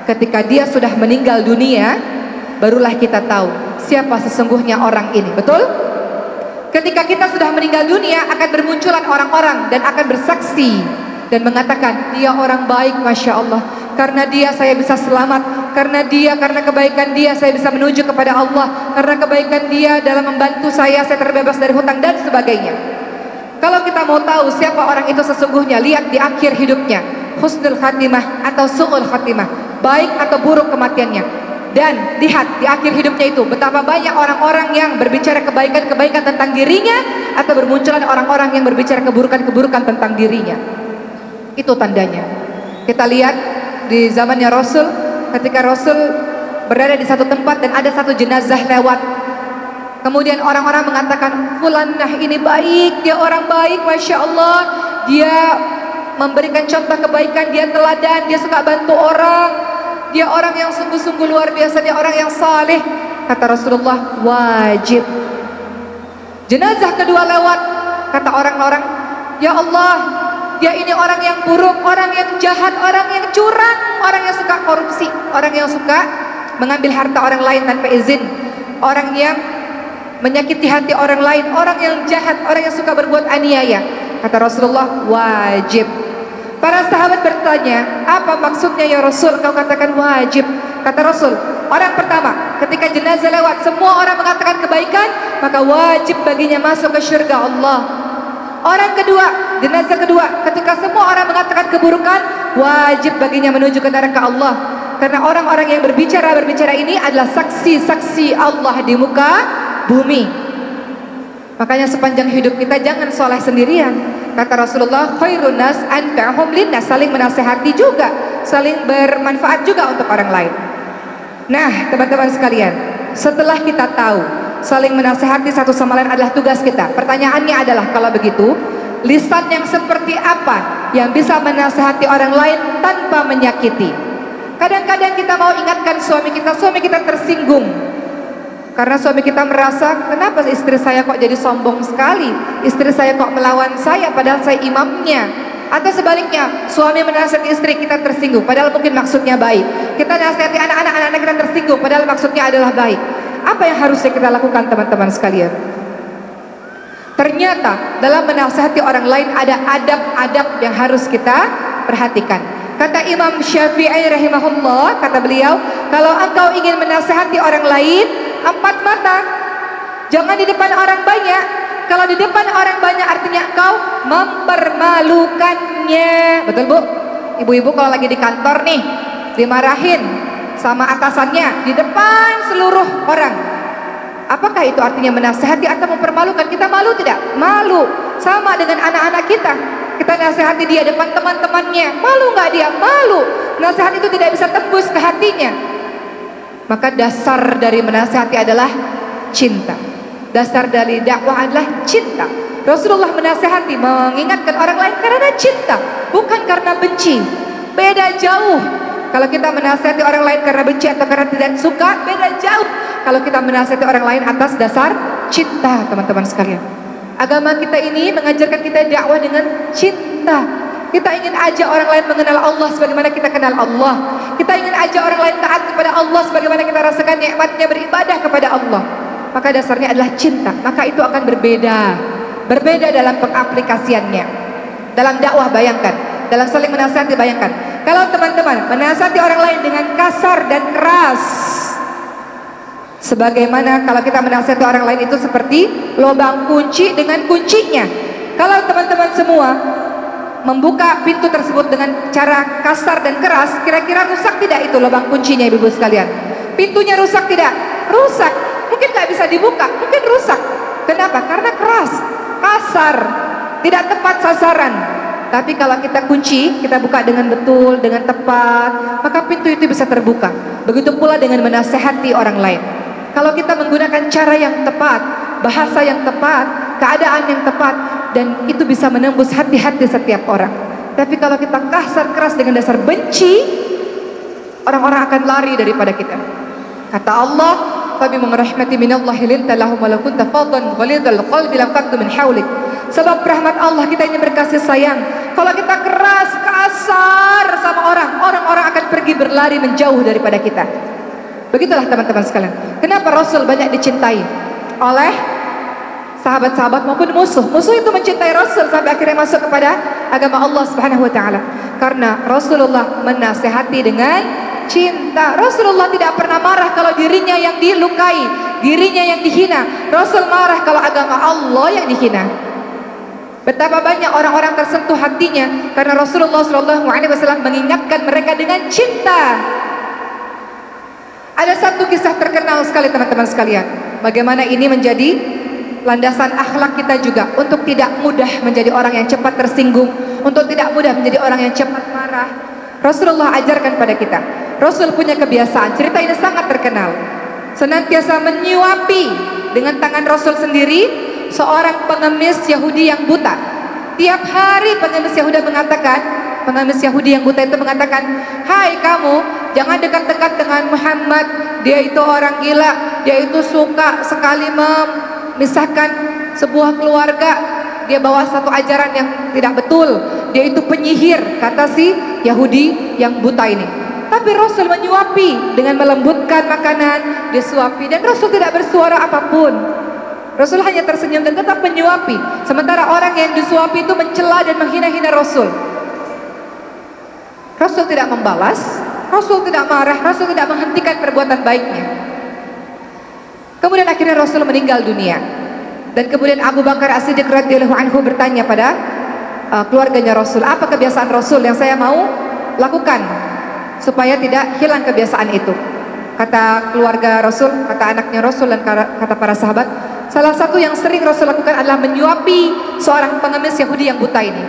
Ketika dia sudah meninggal dunia, barulah kita tahu siapa sesungguhnya orang ini, betul? Ketika kita sudah meninggal dunia, akan bermunculan orang-orang dan akan bersaksi dan mengatakan, dia orang baik, Masya Allah, karena dia saya bisa selamat, karena kebaikan dia saya bisa menuju kepada Allah, karena kebaikan dia dalam membantu saya terbebas dari hutang dan sebagainya. Kalau kita mau tahu siapa orang itu sesungguhnya, lihat di akhir hidupnya, husnul khatimah atau su'ul khatimah, baik atau buruk kematiannya. Dan lihat di akhir hidupnya itu betapa banyak orang-orang yang berbicara kebaikan-kebaikan tentang dirinya, atau bermunculan orang-orang yang berbicara keburukan-keburukan tentang dirinya. Itu tandanya. Kita lihat di zamannya Rasul, ketika Rasul berada di satu tempat dan ada satu jenazah lewat, kemudian orang-orang mengatakan, fulanah ini baik, dia orang baik, Masya Allah, dia memberikan contoh kebaikan, dia teladan, dia suka bantu orang, dia orang yang sungguh-sungguh luar biasa, dia orang yang saleh. Kata Rasulullah, wajib. Jenazah kedua lewat, kata orang-orang, ya Allah, dia ini orang yang buruk, orang yang jahat, orang yang curang, orang yang suka korupsi, orang yang suka mengambil harta orang lain tanpa izin, orang yang menyakiti hati orang lain, orang yang jahat, orang yang suka berbuat aniaya. Kata Rasulullah, wajib. Para sahabat bertanya, apa maksudnya ya Rasul kau katakan wajib? Kata Rasul, orang pertama ketika jenazah lewat semua orang mengatakan kebaikan, maka wajib baginya masuk ke surga Allah. Orang kedua, jenazah kedua, ketika semua orang mengatakan keburukan, wajib baginya menuju ke neraka Allah. Karena orang-orang yang berbicara ini adalah saksi-saksi Allah di muka bumi. Makanya sepanjang hidup kita jangan soleh sendirian. Kata Rasulullah, khairun nas anfa'uhum linnas, saling menasehati juga, saling bermanfaat juga untuk orang lain. Nah, teman-teman sekalian, setelah kita tahu saling menasehati satu sama lain adalah tugas kita, pertanyaannya adalah, kalau begitu, lisan yang seperti apa yang bisa menasehati orang lain tanpa menyakiti? Kadang-kadang kita mau ingatkan suami kita tersinggung karena suami kita merasa, kenapa istri saya kok jadi sombong sekali, istri saya kok melawan saya padahal saya imamnya. Atau sebaliknya, suami menasihati istri, kita tersinggung padahal mungkin maksudnya baik. Kita nasihati anak-anak kita tersinggung padahal maksudnya adalah baik. Apa yang harusnya kita lakukan, teman-teman sekalian? Ternyata dalam menasihati orang lain ada adab-adab yang harus kita perhatikan. Kata Imam Syafi'i rahimahullah, kata beliau, kalau engkau ingin menasihati orang lain, 4 mata. Jangan di depan orang banyak. Kalau di depan orang banyak artinya engkau mempermalukannya. Betul Bu? Ibu-ibu kalau lagi di kantor nih, dimarahin sama atasannya di depan seluruh orang, apakah itu artinya menasihati atau mempermalukan? Kita malu tidak? Malu. Sama dengan anak-anak kita, kita nasihati dia depan teman-temannya, malu nggak dia? Malu. Nasihat itu tidak bisa tembus ke hatinya. Maka dasar dari menasihati adalah cinta. Dasar dari dakwah adalah cinta. Rasulullah menasihati, mengingatkan orang lain karena cinta, bukan karena benci. Beda jauh. Kalau kita menasihati orang lain karena benci atau karena tidak suka, beda jauh. Kalau kita menasihati orang lain atas dasar cinta, teman-teman sekalian. Agama kita ini mengajarkan kita dakwah dengan cinta. Kita ingin ajak orang lain mengenal Allah sebagaimana kita kenal Allah. Kita ingin ajak orang lain taat kepada Allah sebagaimana kita rasakan nikmatnya beribadah kepada Allah. Maka dasarnya adalah cinta. Maka itu akan berbeda dalam pengaplikasiannya. Dalam dakwah bayangkan, dalam saling menasihati bayangkan, kalau teman-teman menasihati orang lain dengan kasar dan keras, sebagaimana kalau kita menasihati orang lain itu seperti lubang kunci dengan kuncinya. Kalau teman-teman semua membuka pintu tersebut dengan cara kasar dan keras, kira-kira rusak tidak itu lubang kuncinya, ibu-ibu sekalian? Pintunya rusak tidak? Rusak. Mungkin nggak bisa dibuka, mungkin rusak. Kenapa? Karena keras, kasar, tidak tepat sasaran. Tapi kalau kita kunci, kita buka dengan betul, dengan tepat, maka pintu itu bisa terbuka. Begitu pula dengan menasehati orang lain. Kalau kita menggunakan cara yang tepat, bahasa yang tepat, keadaan yang tepat, dan itu bisa menembus hati-hati setiap orang. Tapi kalau kita kasar keras dengan dasar benci, orang-orang akan lari daripada kita. Kata Allah, فَبِمَا رَحْمَةٍ مِنَ اللَّهِ لِنْتَ لَهُمْ وَلَوْ كُنْتَ فَظًّا غَلِيظَ الْقَلْبِ لَانفَضُّوا مِنْ حَوْلِكَ. Sebab rahmat Allah kita ini berkasih sayang. Kalau kita keras, kasar sama orang-orang akan pergi berlari menjauh daripada kita. Begitulah teman-teman sekalian. Kenapa Rasul banyak dicintai oleh sahabat-sahabat maupun musuh? Musuh itu mencintai Rasul sampai akhirnya masuk kepada agama Allah Subhanahu wa taala. Karena Rasulullah menasehati dengan cinta. Rasulullah tidak pernah marah kalau dirinya yang dilukai, dirinya yang dihina. Rasul marah kalau agama Allah yang dihina. Betapa banyak orang-orang tersentuh hatinya karena Rasulullah SAW mengingatkan mereka dengan cinta. Ada satu kisah terkenal sekali teman-teman sekalian, bagaimana ini menjadi landasan akhlak kita juga untuk tidak mudah menjadi orang yang cepat tersinggung, untuk tidak mudah menjadi orang yang cepat marah. Rasulullah ajarkan pada kita. Rasul punya kebiasaan, cerita ini sangat terkenal, senantiasa menyuapi dengan tangan Rasul sendiri seorang pengemis Yahudi yang buta. Tiap hari pengemis Yahudi yang buta itu mengatakan, "Hai kamu, jangan dekat-dekat dengan Muhammad, dia itu orang gila, dia itu suka sekali memisahkan sebuah keluarga, dia bawa satu ajaran yang tidak betul, dia itu penyihir," kata si Yahudi yang buta ini. Tapi Rasul menyuapi dengan melembutkan makanan, disuapi, dan Rasul tidak bersuara apapun. Rasul hanya tersenyum dan tetap menyuapi. Sementara orang yang disuapi itu mencela dan menghina-hina Rasul. Rasul tidak membalas, Rasul tidak marah, Rasul tidak menghentikan perbuatan baiknya. Kemudian akhirnya Rasul meninggal dunia. Dan kemudian Abu Bakar As-Siddiq radhiyallahu anhu bertanya pada keluarganya Rasul, "Apa kebiasaan Rasul yang saya mau lakukan supaya tidak hilang kebiasaan itu?" Kata keluarga Rasul, kata anaknya Rasul dan kata para sahabat, Salah satu yang sering Rasul lakukan adalah menyuapi seorang pengemis Yahudi yang buta ini.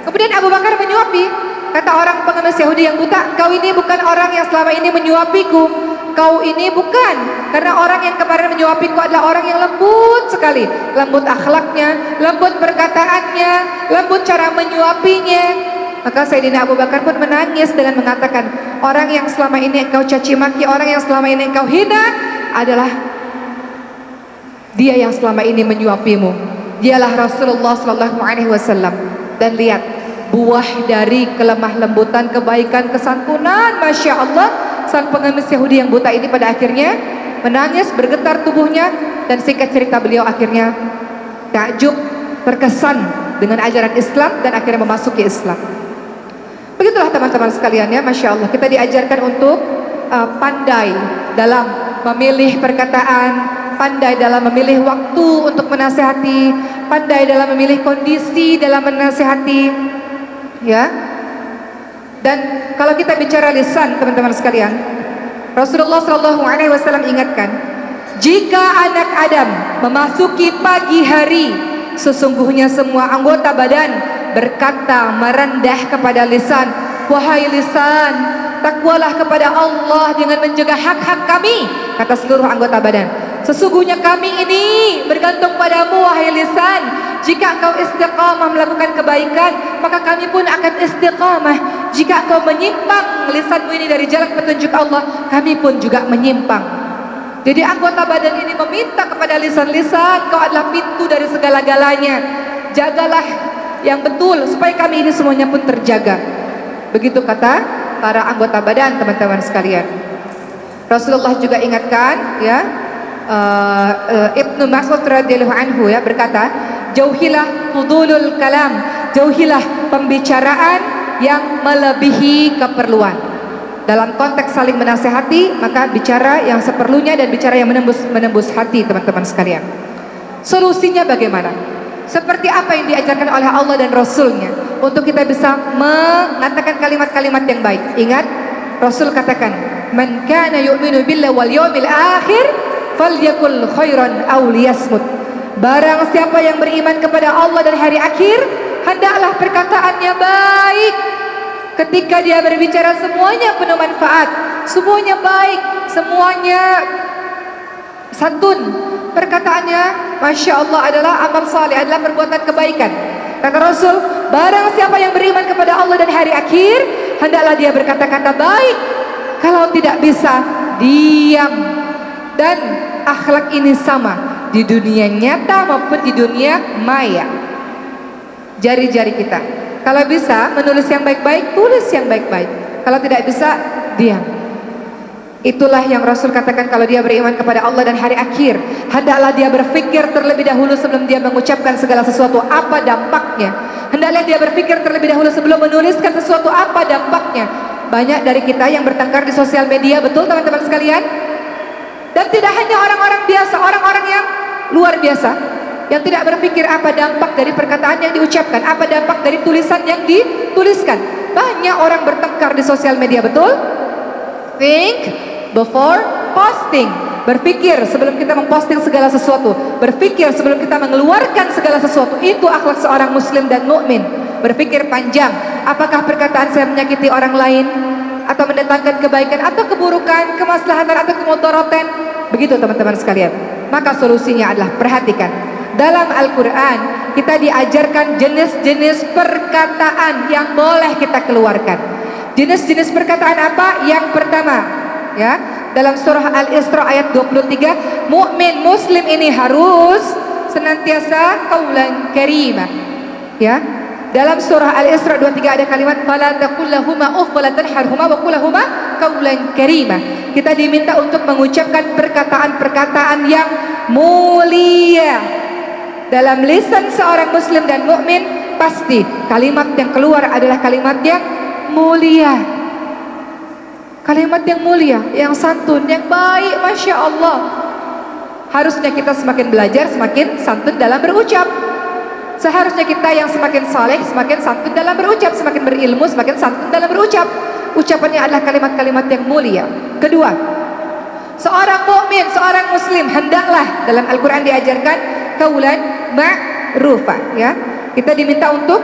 Kemudian Abu Bakar menyuapi. Kata orang pengemis Yahudi yang buta, "Kau ini bukan orang yang selama ini menyuapiku. Kau ini bukan. Karena orang yang kemarin menyuapiku adalah orang yang lembut sekali. Lembut akhlaknya, lembut perkataannya, lembut cara menyuapinya." Maka Sayyidina Abu Bakar pun menangis dengan mengatakan, orang yang selama ini engkau caci maki, orang yang selama ini engkau hina adalah dia yang selama ini menyuapimu. Dialah Rasulullah sallallahu alaihi wasallam. Dan lihat buah dari kelemah lembutan, kebaikan, kesantunan, Masya Allah, sang pengemis Yahudi yang buta ini pada akhirnya menangis, bergetar tubuhnya, dan singkat cerita beliau akhirnya takjub, terkesan dengan ajaran Islam dan akhirnya memasuki Islam. Begitulah teman-teman sekalian ya, Masya Allah, kita diajarkan untuk pandai dalam memilih perkataan, pandai dalam memilih waktu untuk menasihati, pandai dalam memilih kondisi dalam menasihati. Ya, dan kalau kita bicara lisan, teman-teman sekalian, Rasulullah Shallallahu Alaihi Wasallam ingatkan, jika anak Adam memasuki pagi hari, sesungguhnya semua anggota badan berkata merendah kepada lisan, wahai lisan, takwalah kepada Allah dengan menjaga hak-hak kami, kata seluruh anggota badan. Sesungguhnya kami ini bergantung padamu, wahai lisan. Jika engkau istiqamah melakukan kebaikan, maka kami pun akan istiqamah. Jika engkau menyimpang lisanmu ini dari jalan petunjuk Allah, kami pun juga menyimpang. Jadi anggota badan ini meminta kepada lisan-lisan, kau adalah pintu dari segala-galanya. Jagalah yang betul supaya kami ini semuanya pun terjaga. Begitu kata para anggota badan, teman-teman sekalian. Rasulullah juga ingatkan ya, Ibnu Mas'ud radhiyallahu anhu ya berkata, jauhilah fudulul kalam, jauhilah pembicaraan yang melebihi keperluan. Dalam konteks saling menasehati, maka bicara yang seperlunya dan bicara yang menembus hati, teman-teman sekalian. Solusinya bagaimana? Seperti apa yang diajarkan oleh Allah dan Rasulnya untuk kita bisa mengatakan kalimat-kalimat yang baik. Ingat, Rasul katakan, man kana yu'minu billahi wal yawmil akhir falyakul khairan aw liyasmut. Barang siapa yang beriman kepada Allah dan hari akhir, hendaklah perkataannya baik. Ketika dia berbicara, semuanya penuh manfaat, semuanya baik, semuanya santun. Perkataannya, Masya Allah, adalah amal saleh, adalah perbuatan kebaikan. Kata Rasul, barang siapa yang beriman kepada Allah dan hari akhir, hendaklah dia berkata-kata baik. Kalau tidak bisa, diam. Dan akhlak ini sama di dunia nyata maupun di dunia maya. Jari-jari kita, kalau bisa menulis yang baik-baik, tulis yang baik-baik. Kalau tidak bisa, diam. Itulah yang Rasul katakan, kalau dia beriman kepada Allah dan hari akhir, hendaklah dia berpikir terlebih dahulu sebelum dia mengucapkan segala sesuatu, apa dampaknya. Hendaklah dia berpikir terlebih dahulu sebelum menuliskan sesuatu, apa dampaknya. Banyak dari kita yang bertengkar di sosial media, betul teman-teman sekalian? Dan tidak hanya orang-orang biasa, orang-orang yang luar biasa, yang tidak berpikir apa dampak dari perkataan yang diucapkan, apa dampak dari tulisan yang dituliskan. Banyak orang bertengkar di sosial media, betul? Think before posting. Berpikir sebelum kita memposting segala sesuatu, berpikir sebelum kita mengeluarkan segala sesuatu. Itu akhlak seorang muslim dan mukmin. Berpikir panjang, apakah perkataan saya menyakiti orang lain, atau mendatangkan kebaikan atau keburukan, kemaslahatan atau kemudaratan. Begitu teman-teman sekalian. Maka solusinya adalah perhatikan. Dalam Al-Quran kita diajarkan jenis-jenis perkataan yang boleh kita keluarkan. Jenis-jenis perkataan apa? Yang pertama, ya, dalam surah Al-Isra ayat 23, mukmin muslim ini harus senantiasa qaulan karimah. Ya, dalam surah Al-Isra 23 ada kalimat fala taqul lahumā uff wa la tanharhumā wa qul lahumā qaulan karimah. Kita diminta untuk mengucapkan perkataan-perkataan yang mulia. Dalam lisan seorang muslim dan mukmin, pasti kalimat yang keluar adalah kalimat yang mulia. Kalimat yang mulia, yang santun, yang baik, Masya Allah. Harusnya kita semakin belajar, semakin santun dalam berucap. Seharusnya kita yang semakin saleh, semakin santun dalam berucap, semakin berilmu, semakin santun dalam berucap. Ucapannya adalah kalimat-kalimat yang mulia. Kedua, Seorang mukmin, seorang muslim hendaklah dalam Al-Qur'an diajarkan qaulan ma'rufa, ya. Kita diminta untuk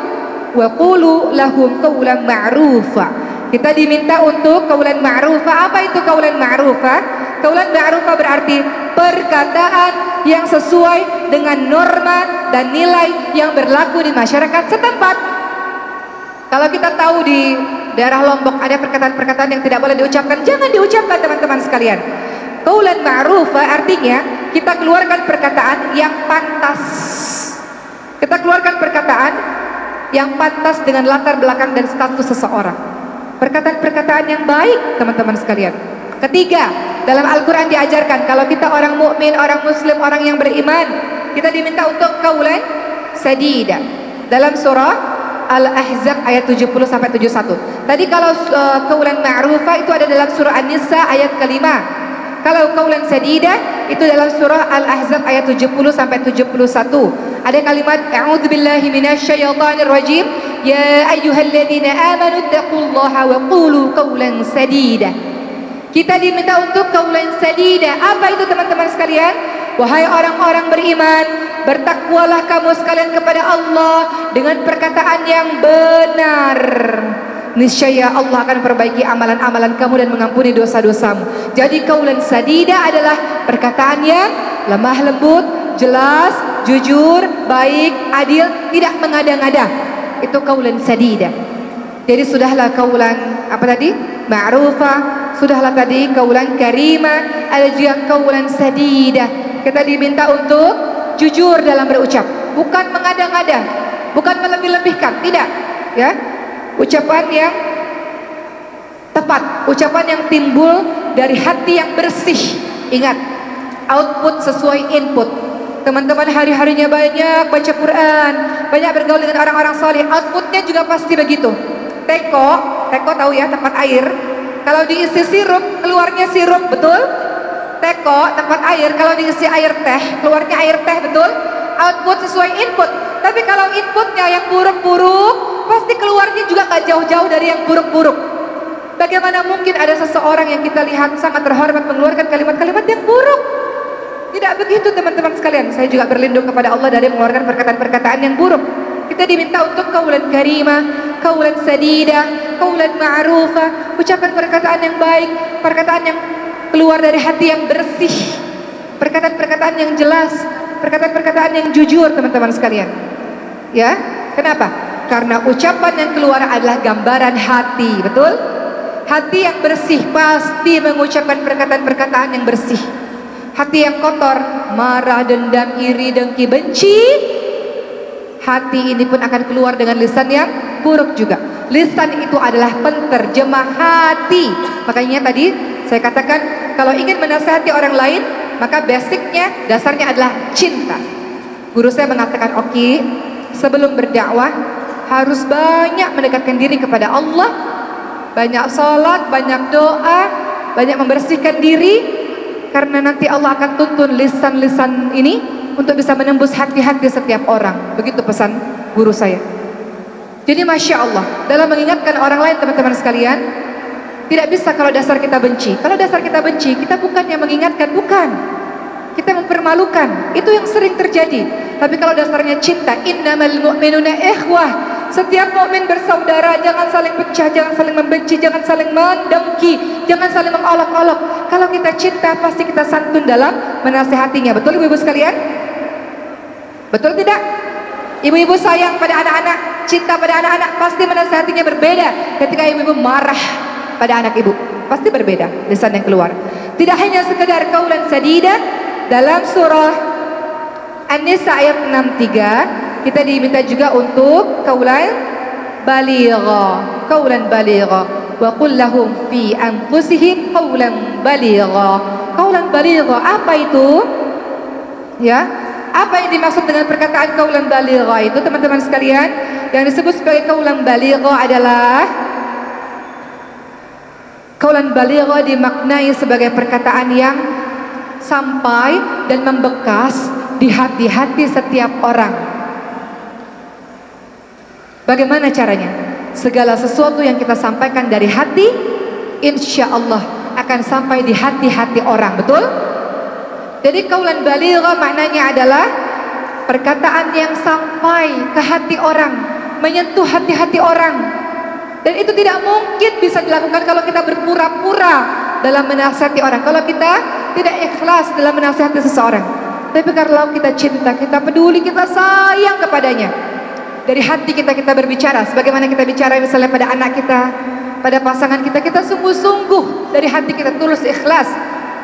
wa qulu lahum qaulan ma'rufa. Kita diminta untuk qaulan ma'rufa. Apa itu qaulan ma'rufa? Qaulan ma'rufa berarti perkataan yang sesuai dengan norma dan nilai yang berlaku di masyarakat setempat. Kalau kita tahu di daerah Lombok ada perkataan-perkataan yang tidak boleh diucapkan, jangan diucapkan teman-teman sekalian. Qaulan ma'rufa artinya kita keluarkan perkataan yang pantas. Kita keluarkan perkataan yang pantas dengan latar belakang dan status seseorang. Perkataan-perkataan yang baik, teman-teman sekalian. Ketiga, dalam Al-Quran diajarkan kalau kita orang mukmin, orang muslim, orang yang beriman, kita diminta untuk qaulan sadida. Dalam surah Al-Ahzab ayat 70 sampai 71. Tadi kalau qaulan ma'rufa itu ada dalam surah An-Nisa ayat kelima. Kalau qaulan sadida itu dalam surah Al-Ahzab ayat 70 sampai 71. Ada kalimat a'udzubillahi minasyaitonir rajim, ya ayyuhalladzina amanu taqullaha wa qulu qaulan sadida. Kita diminta untuk qaulan sadida. Apa itu teman-teman sekalian? Wahai orang-orang beriman, bertakwalah kamu sekalian kepada Allah dengan perkataan yang benar. Niscaya Allah akan perbaiki amalan-amalan kamu dan mengampuni dosa-dosamu. Jadi qaulan sadida adalah perkataan yang lemah lembut, jelas, jujur, baik, adil, tidak mengada-ngada. Itu qaulan sadida. Jadi sudahlah qaulan apa tadi? Ma'rufa, sudahlah tadi qaulan karima, ada juga qaulan sadida. Kita diminta untuk jujur dalam berucap, bukan mengada-ngada, bukan melebih-lebihkan, tidak, ya. Ucapan yang tepat, ucapan yang timbul dari hati yang bersih. Ingat, output sesuai input. Teman-teman hari-harinya banyak baca Quran, banyak bergaul dengan orang-orang saleh, outputnya juga pasti begitu. Teko tahu ya, tempat air. Kalau diisi sirup, keluarnya sirup, betul? Teko, tempat air, kalau diisi air teh, keluarnya air teh, betul? Output sesuai input. Tapi kalau inputnya yang buruk-buruk, pasti keluarnya juga gak jauh-jauh dari yang buruk-buruk. Bagaimana mungkin ada seseorang yang kita lihat sangat terhormat mengeluarkan kalimat-kalimat yang buruk? Tidak begitu teman-teman sekalian. Saya juga berlindung kepada Allah dari mengeluarkan perkataan-perkataan yang buruk. Kita diminta untuk qaulan karimah, qaulan sadida, qaulan ma'rufa, ucapan perkataan yang baik, perkataan yang keluar dari hati yang bersih, perkataan-perkataan yang jelas, perkataan-perkataan yang jujur, teman-teman sekalian. Ya, kenapa? Karena ucapan yang keluar adalah gambaran hati, betul? Hati yang bersih pasti mengucapkan perkataan-perkataan yang bersih. Hati yang kotor, marah, dendam, iri, dengki, benci, hati ini pun akan keluar dengan lisan yang buruk juga. Lisan itu adalah penterjemah hati. Makanya tadi saya katakan kalau ingin menasihati orang lain, maka basicnya, dasarnya adalah cinta. Guru saya mengatakan, oke, sebelum berdakwah harus banyak mendekatkan diri kepada Allah, banyak salat, banyak doa, banyak membersihkan diri, karena nanti Allah akan tuntun lisan-lisan ini untuk bisa menembus hati-hati setiap orang. Begitu pesan guru saya. Jadi Masya Allah, dalam mengingatkan orang lain, teman-teman sekalian, tidak bisa kalau dasar kita benci. Kalau dasar kita benci, kita bukan yang mengingatkan, bukan. Kita mempermalukan. Itu yang sering terjadi. Tapi kalau dasarnya cinta, innamal mu'minuna ikhwah. Setiap mukmin bersaudara, jangan saling pecah, jangan saling membenci, jangan saling mendengki, jangan saling mengolok-olok. Kalau kita cinta, pasti kita santun dalam menasehatinya. Betul ibu-ibu sekalian? Betul tidak? Ibu-ibu sayang pada anak-anak, cinta pada anak-anak, pasti menasehatinya berbeda. Ketika ibu-ibu marah pada anak ibu, pasti berbeda lisan yang keluar. Tidak hanya sekedar qaulan sadida, dalam surah An-Nisa ayat 63 kita diminta juga untuk qaulan baligha, qaulan baligha, wa qul lahum fi anfusihim qaulan baligha. Qaulan baligha apa itu? Ya, apa yang dimaksud dengan perkataan qaulan baligha itu, teman-teman sekalian? Yang disebut sebagai qaulan baligha adalah qaulan baligha dimaknai sebagai perkataan yang sampai dan membekas di hati-hati setiap orang. Bagaimana caranya? Segala sesuatu yang kita sampaikan dari hati, insya Allah akan sampai di hati-hati orang, betul? Jadi qaulan baligha maknanya adalah perkataan yang sampai ke hati orang, menyentuh hati-hati orang. Dan itu tidak mungkin bisa dilakukan kalau kita berpura-pura dalam menasihati orang, kalau kita tidak ikhlas dalam menasihati seseorang. Tapi kalau kita cinta, kita peduli, kita sayang kepadanya, dari hati kita berbicara, sebagaimana kita bicara misalnya pada anak kita, pada pasangan kita, kita sungguh-sungguh dari hati kita, tulus, ikhlas.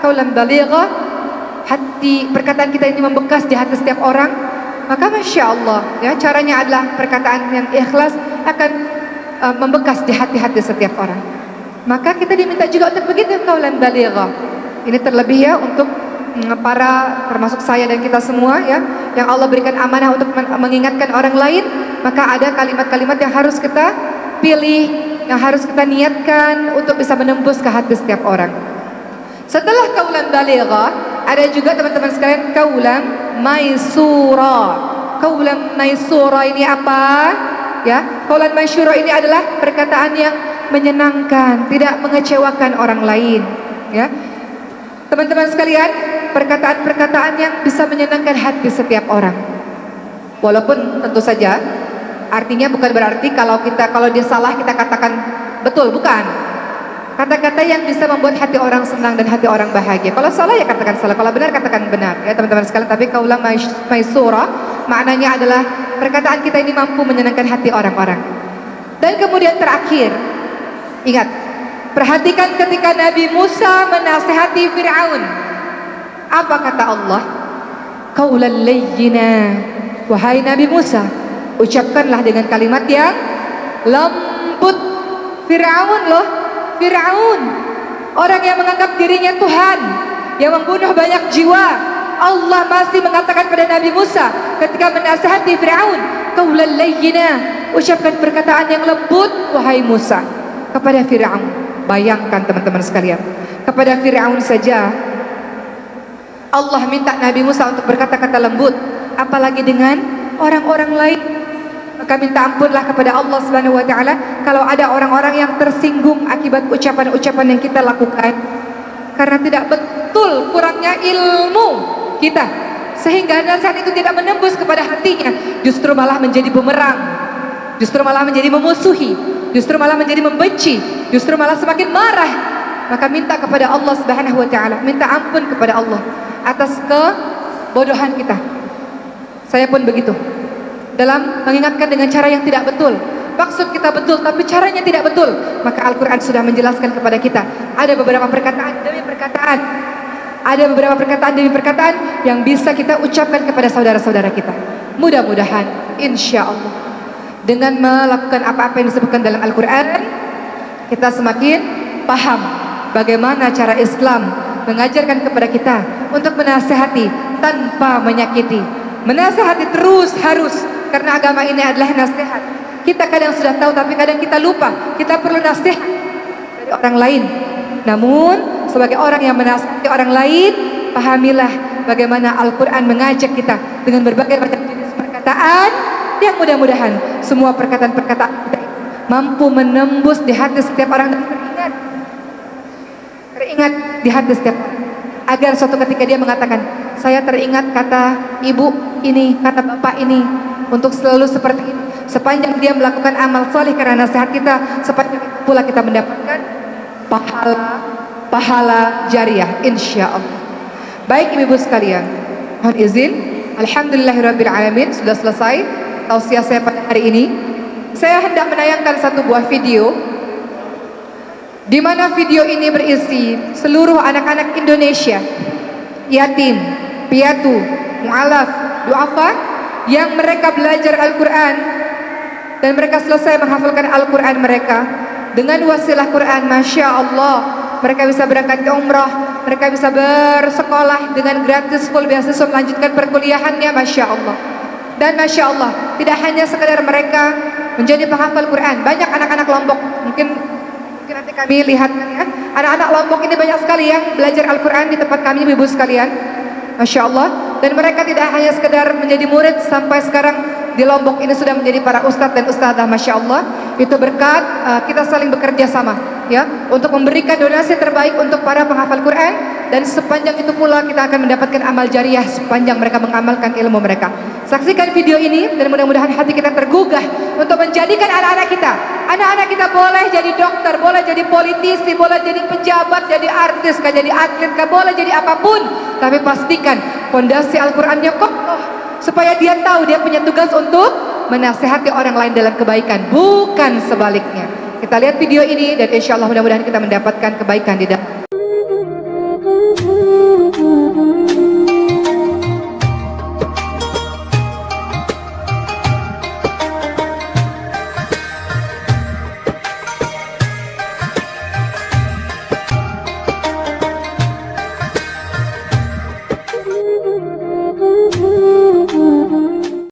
Qaulan baligha, hati perkataan kita ini membekas di hati setiap orang, maka masya Allah ya, caranya adalah perkataan yang ikhlas akan membekas di hati-hati setiap orang. Maka kita diminta juga untuk begitu, qaulan baligha. Ini terlebih ya untuk para, termasuk saya dan kita semua ya, yang Allah berikan amanah untuk mengingatkan orang lain. Maka ada kalimat-kalimat yang harus kita pilih, yang harus kita niatkan untuk bisa menembus ke hati setiap orang. Setelah qaulan baligha, ada juga teman-teman sekalian qaulan maisura. Qaulan maisura ini apa? Ya, qaulan maisura ini adalah perkataan yang menyenangkan, tidak mengecewakan orang lain. Ya, teman-teman sekalian, perkataan-perkataan yang bisa menyenangkan hati setiap orang. Walaupun tentu saja artinya bukan berarti kalau dia salah kita katakan betul, bukan. Kata-kata yang bisa membuat hati orang senang dan hati orang bahagia. Kalau salah ya katakan salah, kalau benar katakan benar. Ya teman-teman sekalian, tapi qaulan maisura maknanya adalah perkataan kita ini mampu menyenangkan hati orang-orang. Dan kemudian terakhir, ingat, perhatikan ketika Nabi Musa menasihati Fir'aun. Apa kata Allah? Qaulan layyina. Wahai Nabi Musa, ucapkanlah dengan kalimat yang lembut. Fir'aun loh, Fir'aun, orang yang menganggap dirinya Tuhan, yang membunuh banyak jiwa. Allah masih mengatakan pada Nabi Musa ketika menasihati Fir'aun, qaulan layyina, ucapkan perkataan yang lembut wahai Musa kepada Fir'aun. Bayangkan teman-teman sekalian, kepada Fir'aun saja Allah minta Nabi Musa untuk berkata-kata lembut, apalagi dengan orang-orang lain. Maka minta ampunlah kepada Allah Subhanahu wa taala kalau ada orang-orang yang tersinggung akibat ucapan-ucapan yang kita lakukan, karena tidak betul, kurangnya ilmu kita, sehingga nasihat itu tidak menembus kepada hatinya, justru malah menjadi bumerang, justru malah menjadi memusuhi, justru malah menjadi membenci, justru malah semakin marah. Maka minta kepada Allah Subhanahu wa taala, minta ampun kepada Allah atas kebodohan kita. Saya pun begitu, dalam mengingatkan dengan cara yang tidak betul. Maksud kita betul tapi caranya tidak betul, maka Al-Quran sudah menjelaskan kepada kita, ada beberapa perkataan demi perkataan, ada beberapa perkataan demi perkataan yang bisa kita ucapkan kepada saudara-saudara kita. Mudah-mudahan insya Allah dengan melakukan apa-apa yang disebutkan dalam Al-Quran, kita semakin paham bagaimana cara Islam mengajarkan kepada kita untuk menasihati tanpa menyakiti. Menasihati terus harus, karena agama ini adalah nasihat. Kita kadang sudah tahu tapi kadang kita lupa, kita perlu nasihat dari orang lain. Namun sebagai orang yang menasihati orang lain, pahamilah bagaimana Al-Quran mengajak kita dengan berbagai macam jenis perkataan, yang mudah-mudahan semua perkataan-perkataan kita mampu menembus di hati setiap orang dan teringat di hati setiap orang, agar suatu ketika dia mengatakan, saya teringat kata ibu ini, kata bapak ini, untuk selalu seperti ini. Sepanjang dia melakukan amal saleh karena nasihat kita, sepanjang itu pula kita mendapatkan pahala jariah insya Allah. Baik ibu-ibu sekalian, mohon izin, alhamdulillahirabbil alamin, sudah selesai tausiah saya pada hari ini. Saya hendak menayangkan satu buah video, di mana video ini berisi seluruh anak-anak Indonesia, yatim, piatu, mu'alaf, du'afa, yang mereka belajar Al-Quran dan mereka selesai menghafalkan Al-Quran mereka dengan wasilah Quran. Masya Allah, mereka bisa berangkat ke umrah, mereka bisa bersekolah dengan gratis, full beasiswa, melanjutkan perkuliahannya. Masya Allah. Dan Masya Allah, tidak hanya sekedar mereka menjadi penghafal Quran, banyak anak-anak Lombok, mungkin nanti kami lihat ya, anak-anak Lombok ini banyak sekali yang belajar Al-Quran di tempat kami, ibu sekalian. Masya Allah. Dan mereka tidak hanya sekedar menjadi murid, sampai sekarang di Lombok ini sudah menjadi para ustadz dan ustadzah. Masya Allah. Itu berkat kita saling bekerja sama ya, untuk memberikan donasi terbaik untuk para penghafal Quran, dan sepanjang itu pula kita akan mendapatkan amal jariah sepanjang mereka mengamalkan ilmu mereka. Saksikan video ini dan mudah-mudahan hati kita tergugah untuk menjadikan anak-anak kita boleh jadi dokter, boleh jadi politisi, boleh jadi pejabat, jadi artis, jadi atlet, boleh jadi apapun, tapi pastikan fondasi Al-Qur'annya kokoh supaya dia tahu dia punya tugas untuk menasihati orang lain dalam kebaikan, bukan sebaliknya. Kita lihat video ini dan insya Allah mudah-mudahan kita mendapatkan kebaikan di dalam